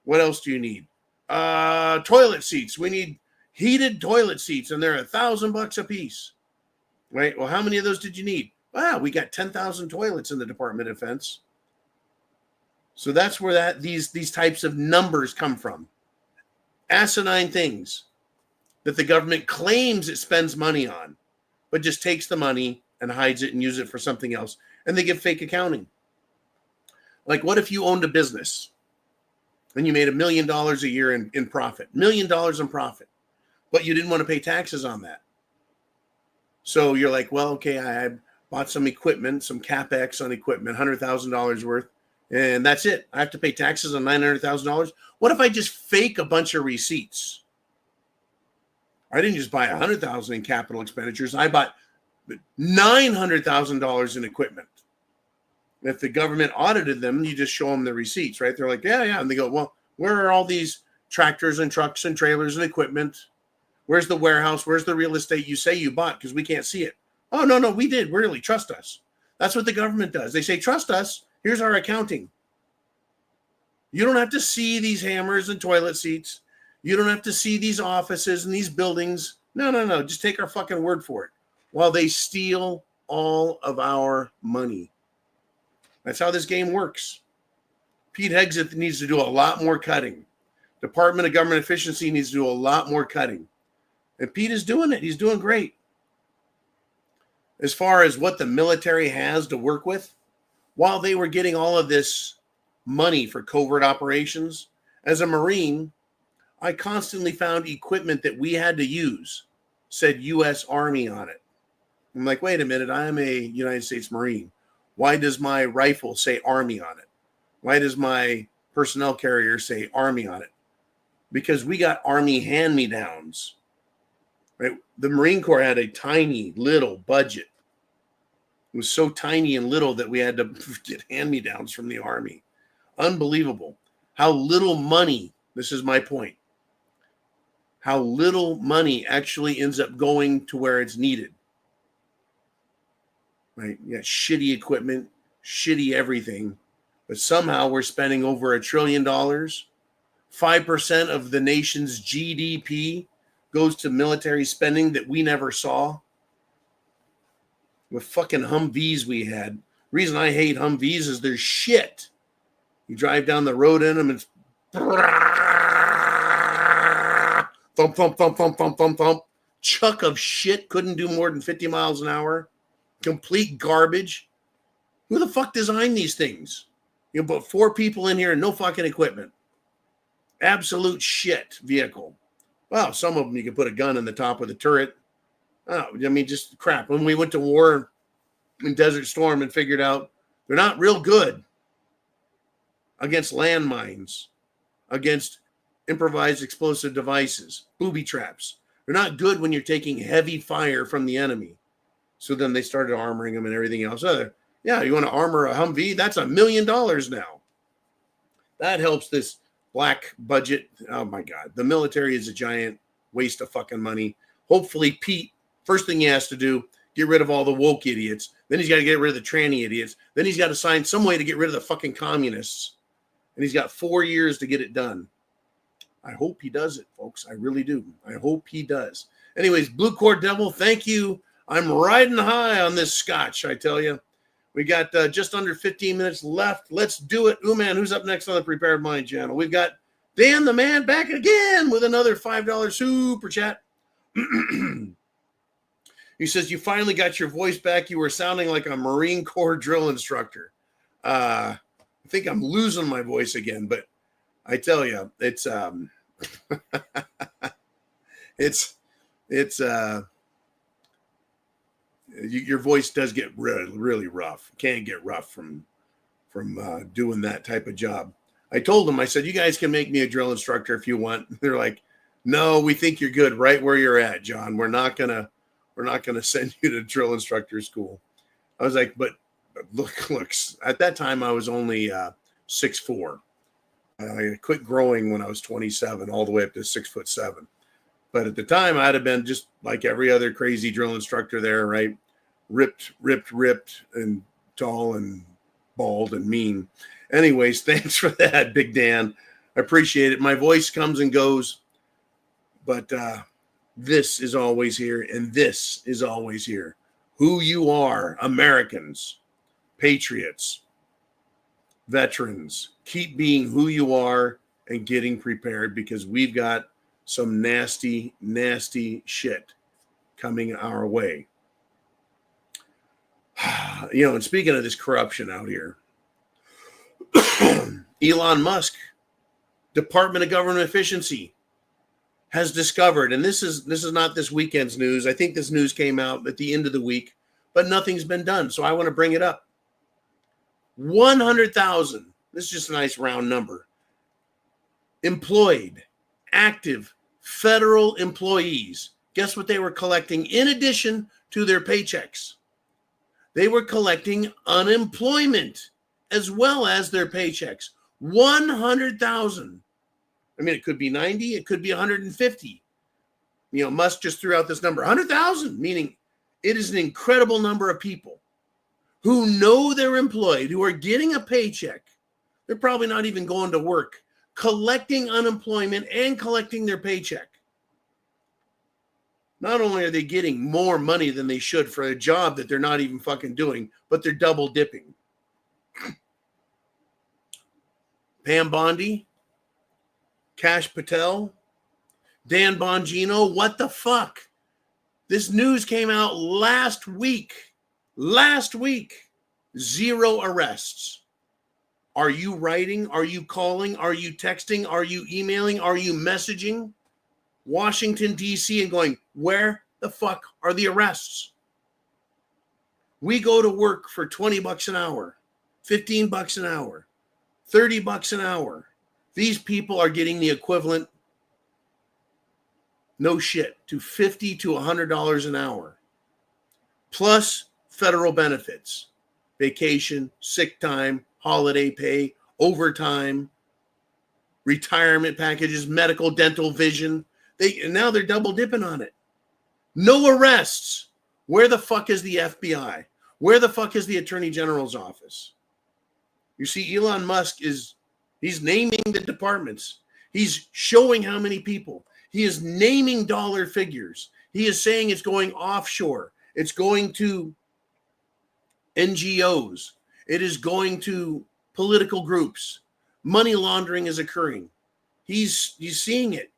What else do you need? Toilet seats. We need heated toilet seats, and they're $1,000 a piece. Right? Well, how many of those did you need? Wow, we got 10,000 toilets in the Department of Defense. So that's where these types of numbers come from. Asinine things that the government claims it spends money on, but just takes the money and hides it and uses it for something else. And they give fake accounting. Like, what if you owned a business and you made $1 million a year in profit, $1 million in profit, but you didn't want to pay taxes on that? So you're like, well, okay, I bought some equipment, some CapEx on equipment, $100,000 worth, and that's it. I have to pay taxes on $900,000. What if I just fake a bunch of receipts? I didn't just buy $100,000 in capital expenditures. I bought $900,000 in equipment. If the government audited them, you just show them the receipts, right? They're like, yeah. And they go, well, where are all these tractors and trucks and trailers and equipment? Where's the warehouse? Where's the real estate you say you bought? Because we can't see it. Oh, no, we did. Really, trust us. That's what the government does. They say, trust us. Here's our accounting. You don't have to see these hammers and toilet seats. You don't have to see these offices and these buildings. No. Just take our fucking word for it. While they steal all of our money. That's how this game works. Pete Hegseth needs to do a lot more cutting. Department of Government Efficiency needs to do a lot more cutting. And Pete is doing it. He's doing great. As far as what the military has to work with, while they were getting all of this money for covert operations, as a Marine, I constantly found equipment that we had to use said U.S. Army on it. I'm like, wait a minute, I'm a United States Marine. Why does my rifle say Army on it? Why does my personnel carrier say Army on it? Because we got Army hand-me-downs. Right? The Marine Corps had a tiny little budget. It was so tiny and little that we had to get hand-me-downs from the Army. Unbelievable. How little money, this is my point, how little money actually ends up going to where it's needed. Right? You got shitty equipment, shitty everything, but somehow we're spending over $1 trillion. 5% of the nation's GDP goes to military spending that we never saw. With fucking Humvees we had. Reason I hate Humvees is they're shit. You drive down the road in them, it's thump, thump, thump, thump, thump, thump, thump. Chuck of shit, couldn't do more than 50 miles an hour. Complete garbage. Who the fuck designed these things? You put 4 people in here and no fucking equipment. Absolute shit vehicle. Well, some of them you can put a gun in the top of the turret. Oh, I mean, just crap. When we went to war in Desert Storm and figured out they're not real good against landmines, against improvised explosive devices, booby traps. They're not good when you're taking heavy fire from the enemy. So then they started armoring them and everything else. Yeah, you want to armor a Humvee? That's $1 million now. That helps this black budget. Oh my God. The military is a giant waste of fucking money. Hopefully Pete, first thing he has to do, get rid of all the woke idiots. Then he's got to get rid of the tranny idiots. Then he's got to find some way to get rid of the fucking communists. And he's got 4 years to get it done. I hope he does it, folks. I really do. I hope he does. Anyways, Blue Cord Devil, thank you. I'm riding high on this scotch, I tell you. We got just under 15 minutes left. Let's do it. Ooh, man, who's up next on the Prepared Mind channel? We've got Dan the Man back again with another $5 super chat. He says, you finally got your voice back. You were sounding like a Marine Corps drill instructor. I think I'm losing my voice again, but I tell you, it's your voice does get really, really rough. Can get rough from doing that type of job. I told them, I said, you guys can make me a drill instructor if you want. They're like, no, we think you're good right where you're at, John. We're not gonna send you to drill instructor school. I was like, but looks. At that time, I was only 6'4". I quit growing when I was 27, all the way up to 6'7". But at the time, I'd have been just like every other crazy drill instructor there, right? Ripped, and tall and bald and mean. Anyways, thanks for that, Big Dan. I appreciate it. My voice comes and goes, but this is always here, and this is always here. Who you are, Americans, patriots, veterans, keep being who you are and getting prepared, because we've got some nasty, nasty shit coming our way. You know, and speaking of this corruption out here, Elon Musk, Department of Government Efficiency, has discovered, and this is not this weekend's news. I think this news came out at the end of the week, but nothing's been done. So I want to bring it up. 100,000. This is just a nice round number. Employed, active federal employees. Guess what they were collecting in addition to their paychecks? They were collecting unemployment as well as their paychecks. 100,000. I mean, it could be 90, it could be 150. You know, Musk just threw out this number, 100,000, meaning it is an incredible number of people who know they're employed, who are getting a paycheck. They're probably not even going to work, collecting unemployment and collecting their paycheck. Not only are they getting more money than they should for a job that they're not even fucking doing, but they're double dipping. Pam Bondi, Kash Patel, Dan Bongino, what the fuck? This news came out last week. Last week. 0 arrests. Are you writing? Are you calling? Are you texting? Are you emailing? Are you messaging Washington, D.C. and going, where the fuck are the arrests? We go to work for $20 an hour, $15 an hour, $30 an hour. These people are getting the equivalent, no shit, to $50 to $100 an hour, plus federal benefits, vacation, sick time, holiday pay, overtime, retirement packages, medical, dental, vision. Now they're double dipping on it. No arrests. Where the fuck is the FBI? Where the fuck is the Attorney General's office? You see, Elon Musk he's naming the departments. He's showing how many people. He is naming dollar figures. He is saying it's going offshore. It's going to NGOs. It is going to political groups. Money laundering is occurring. He's seeing it,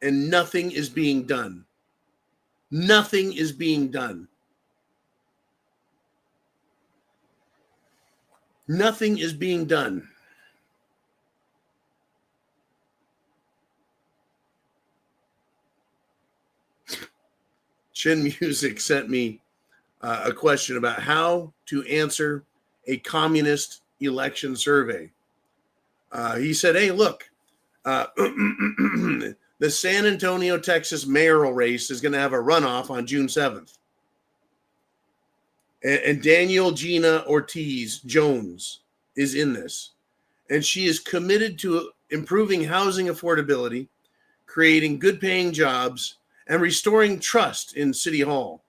and nothing is being done. Nothing is being done. Nothing is being done. Chin Music sent me a question about how to answer a communist election survey. He said, hey, look, the San Antonio, Texas mayoral race is going to have a runoff on June 7th. And Danielle Gina Ortiz Jones is in this. And she is committed to improving housing affordability, creating good paying jobs, and restoring trust in City Hall.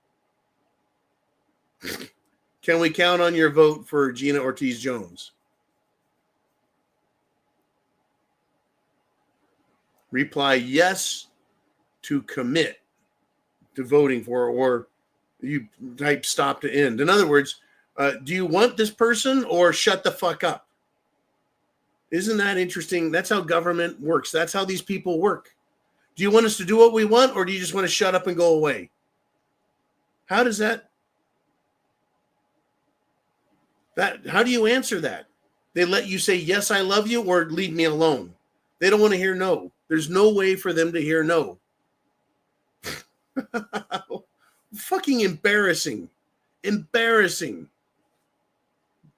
Can we count on your vote for Gina Ortiz Jones? Reply yes to commit to voting for her, or you type stop to end. In other words, do you want this person or shut the fuck up? Isn't that interesting? That's how government works. That's how these people work. Do you want us to do what we want, or do you just want to shut up and go away? How does how do you answer that? They let you say, yes, I love you, or leave me alone. They don't want to hear no. There's no way for them to hear no. Fucking embarrassing. Embarrassing.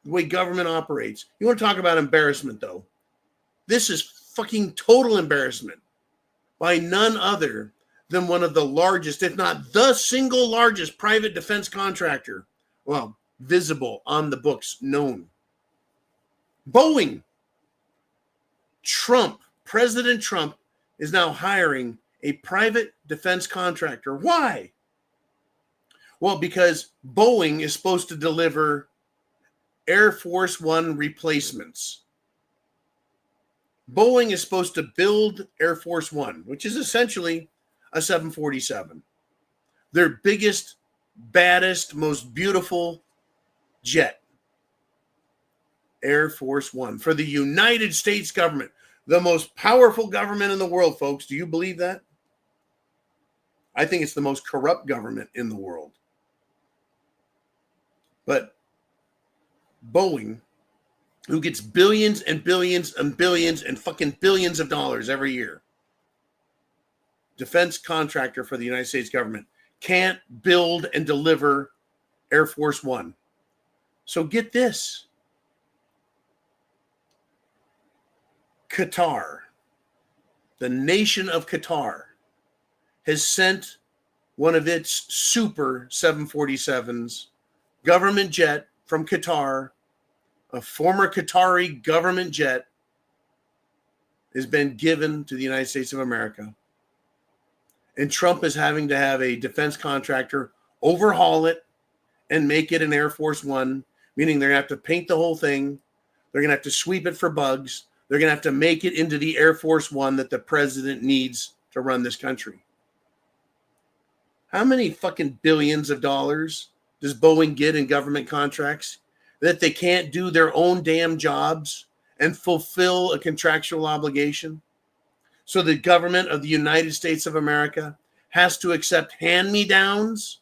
The way government operates. You want to talk about embarrassment, though? This is fucking total embarrassment by none other than one of the largest, if not the single largest private defense contractor, well, visible on the books, known. Boeing. President Trump is now hiring a private defense contractor. Why? Well, because Boeing is supposed to deliver Air Force One replacements. Boeing is supposed to build Air Force One, which is essentially a 747. Their biggest, baddest, most beautiful jet. Air Force One for the United States government, the most powerful government in the world, folks. Do you believe that? I think it's the most corrupt government in the world. But Boeing, who gets billions and billions and billions and fucking billions of dollars every year, defense contractor for the United States government, can't build and deliver Air Force One. So get this. Qatar, the nation of Qatar, has sent one of its super 747s, government jet from Qatar, a former Qatari government jet, has been given to the United States of America. And Trump is having to have a defense contractor overhaul it and make it an Air Force One, meaning they're going to have to paint the whole thing. They're going to have to sweep it for bugs. They're going to have to make it into the Air Force One that the president needs to run this country. How many fucking billions of dollars does Boeing get in government contracts that they can't do their own damn jobs and fulfill a contractual obligation? So the government of the United States of America has to accept hand-me-downs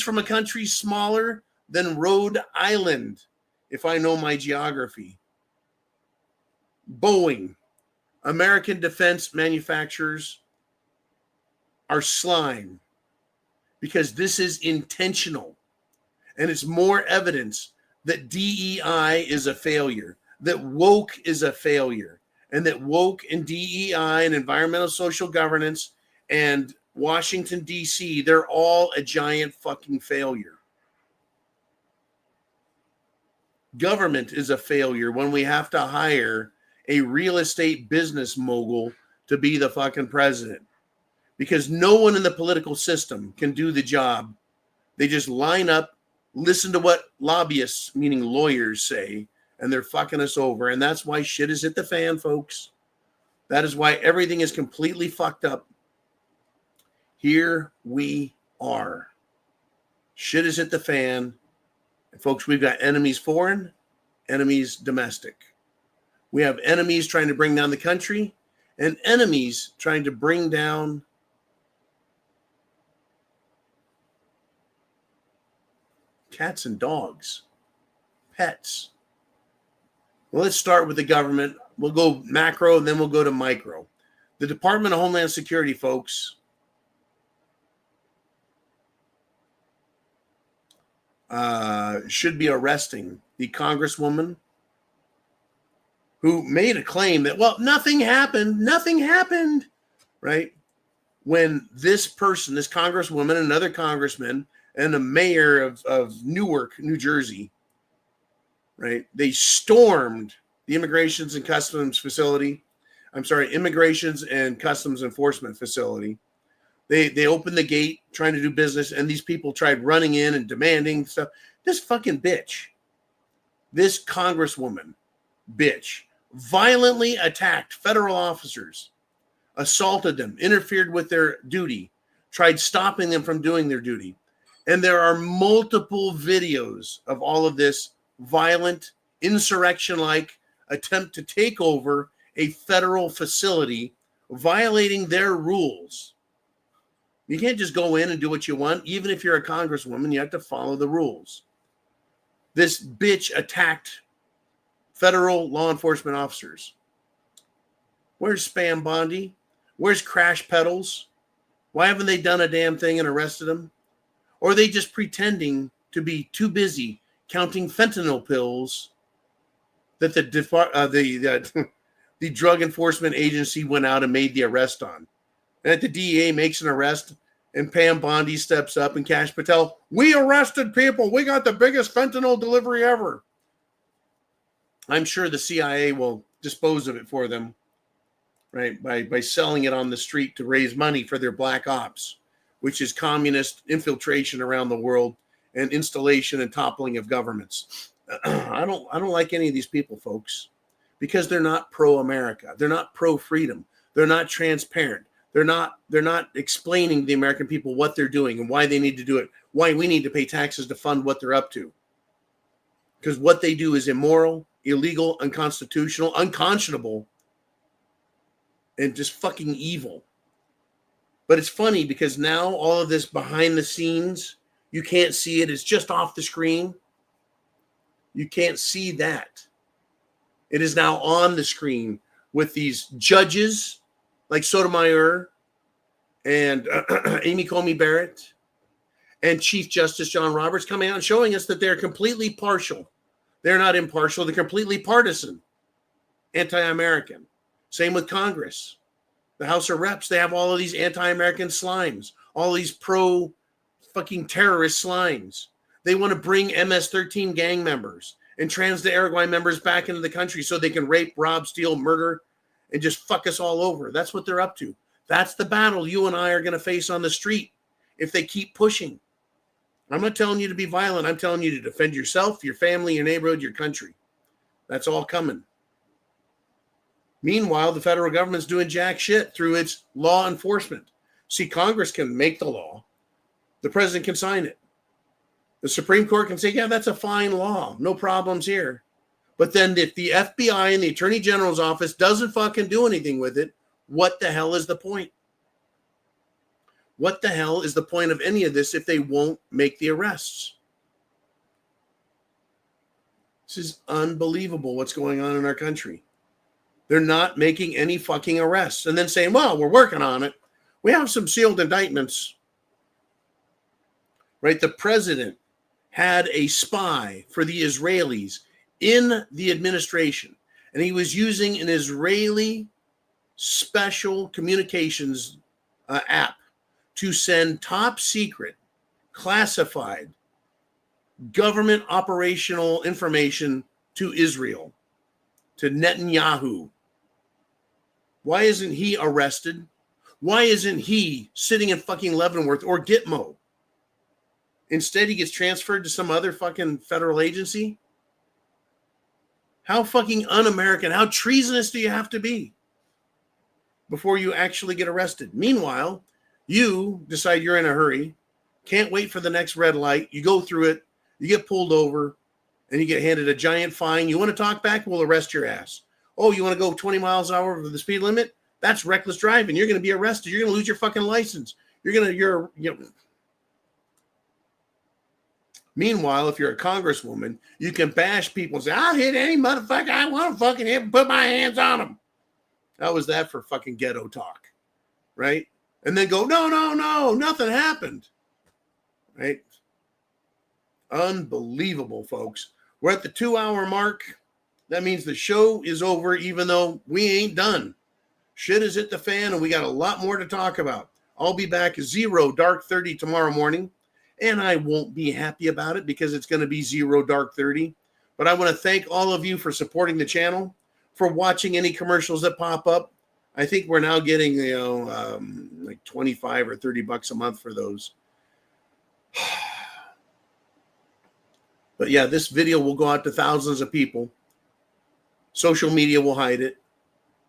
from a country smaller than Rhode Island, if I know my geography. Boeing, American defense manufacturers are slime because this is intentional. And it's more evidence that DEI is a failure, that woke is a failure, and that woke and DEI and environmental social governance and Washington, D.C., they're all a giant fucking failure. Government is a failure when we have to hire a real estate business mogul to be the fucking president, because no one in the political system can do the job. They just line up, listen to what lobbyists, meaning lawyers, say, and they're fucking us over. And that's why shit is hit the fan, folks. That is why everything is completely fucked up. Here we are. Shit is hit the fan. And folks, we've got enemies foreign, enemies domestic. We have enemies trying to bring down the country and enemies trying to bring down cats and dogs. pets. Well, let's start with the government. We'll go macro, and then we'll go to micro. The Department of Homeland Security, folks, should be arresting the congresswoman who made a claim that, well, nothing happened, right? When this person, this congresswoman, another congressman, and the mayor of Newark, New Jersey, right? They stormed the Immigrations and Customs Enforcement facility. They opened the gate trying to do business, and these people tried running in and demanding stuff. This fucking bitch, this congresswoman bitch, violently attacked federal officers, assaulted them, interfered with their duty, tried stopping them from doing their duty. And there are multiple videos of all of this violent, insurrection-like attempt to take over a federal facility, violating their rules. You can't just go in and do what you want. Even if you're a congresswoman, you have to follow the rules. This bitch attacked federal law enforcement officers. Where's Spam Bondi? Where's Crash Pedals? Why haven't they done a damn thing and arrested them? Or are they just pretending to be too busy counting fentanyl pills that the Drug Enforcement Agency went out and made the arrest on? And that the DEA makes an arrest, and Pam Bondi steps up, and Kash Patel, we arrested people. We got the biggest fentanyl delivery ever. I'm sure the CIA will dispose of it for them, right, by selling it on the street to raise money for their black ops, which is communist infiltration around the world and installation and toppling of governments. I don't like any of these people, folks, because they're not pro-America. They're not pro-freedom. They're not transparent. They're not explaining to the American people what they're doing and why they need to do it, why we need to pay taxes to fund what they're up to. Because what they do is immoral, illegal, unconstitutional, unconscionable, and just fucking evil. But it's funny because now all of this behind the scenes, you can't see it. It's just off the screen. You can't see that. It is now on the screen with these judges like Sotomayor and Amy Coney Barrett and Chief Justice John Roberts coming out and showing us that they're completely partial. They're not impartial. They're completely partisan, anti-American. Same with Congress. The House of Reps, they have all of these anti-American slimes, all these pro-fucking terrorist slimes. They want to bring MS-13 gang members and Trans de Uruguay members back into the country so they can rape, rob, steal, murder, and just fuck us all over. That's what they're up to. That's the battle you and I are going to face on the street if they keep pushing. I'm not telling you to be violent. I'm telling you to defend yourself, your family, your neighborhood, your country. That's all coming. Meanwhile, the federal government's doing jack shit through its law enforcement. See, Congress can make the law. The president can sign it. The Supreme Court can say, yeah, that's a fine law. No problems here. But then if the FBI and the Attorney General's office doesn't fucking do anything with it, what the hell is the point? What the hell is the point of any of this if they won't make the arrests? This is unbelievable what's going on in our country. They're not making any fucking arrests and then saying, well, we're working on it. We have some sealed indictments. Right? The president had a spy for the Israelis in the administration, and he was using an Israeli special communications app to send top secret, classified government operational information to Israel, to Netanyahu. Why isn't he arrested? Why isn't he sitting in fucking Leavenworth or Gitmo? Instead, he gets transferred to some other fucking federal agency. How fucking un-American, how treasonous do you have to be before you actually get arrested? Meanwhile, you decide you're in a hurry, can't wait for the next red light. You go through it, you get pulled over, and you get handed a giant fine. You want to talk back? We'll arrest your ass. Oh, you want to go 20 miles an hour over the speed limit? That's reckless driving. You're going to be arrested. You're going to lose your fucking license. You're Meanwhile, if you're a congresswoman, you can bash people and say, I'll hit any motherfucker I want to fucking hit and put my hands on them. How was that for fucking ghetto talk? Right? And then go, no, nothing happened. Right? Unbelievable, folks. We're at the 2-hour mark. That means the show is over, even though we ain't done. Shit is hit the fan, and we got a lot more to talk about. I'll be back at 0 dark 30 tomorrow morning, and I won't be happy about it because it's going to be 0 dark 30. But I want to thank all of you for supporting the channel, for watching any commercials that pop up. I think we're now getting, like 25 or 30 bucks a month for those. But yeah, this video will go out to thousands of people. Social media will hide it.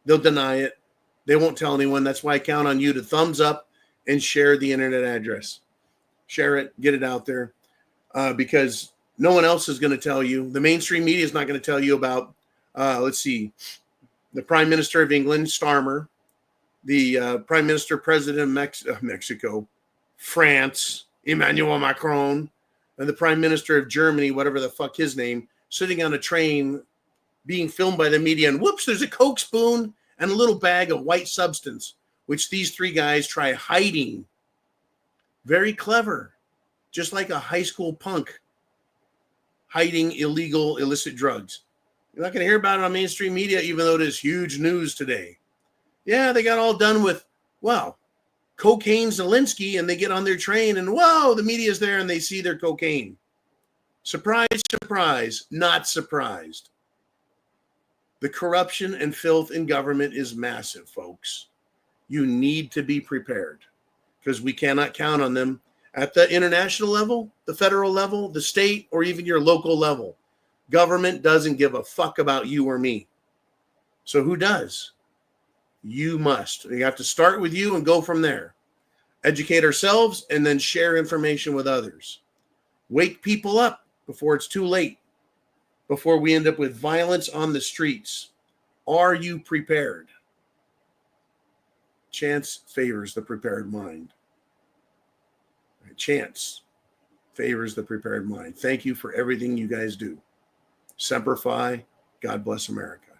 They'll deny it. They won't tell anyone. That's why I count on you to thumbs up and share the internet address. Share it, get it out there, because no one else is going to tell you. The mainstream media is not going to tell you about, let's see, the Prime Minister of England, Starmer, the Prime Minister, President of Mexico, France, Emmanuel Macron, and the Prime Minister of Germany, whatever the fuck his name, sitting on a train being filmed by the media, and whoops, there's a Coke spoon and a little bag of white substance, which these three guys try hiding. Very clever, just like a high school punk hiding illegal, illicit drugs. You're not going to hear about it on mainstream media, even though it is huge news today. Yeah, they got all done with, well, cocaine Zelensky, and they get on their train, and whoa, the media's there, and they see their cocaine. Surprise, surprise, not surprised. The corruption and filth in government is massive, folks. You need to be prepared because we cannot count on them at the international level, the federal level, the state, or even your local level. Government doesn't give a fuck about you or me. So who does? You must. You have to start with you and go from there. Educate ourselves and then share information with others. Wake people up before it's too late, before we end up with violence on the streets. Are you prepared? Chance favors the prepared mind. Chance favors the prepared mind. Thank you for everything you guys do. Semper Fi. God bless America.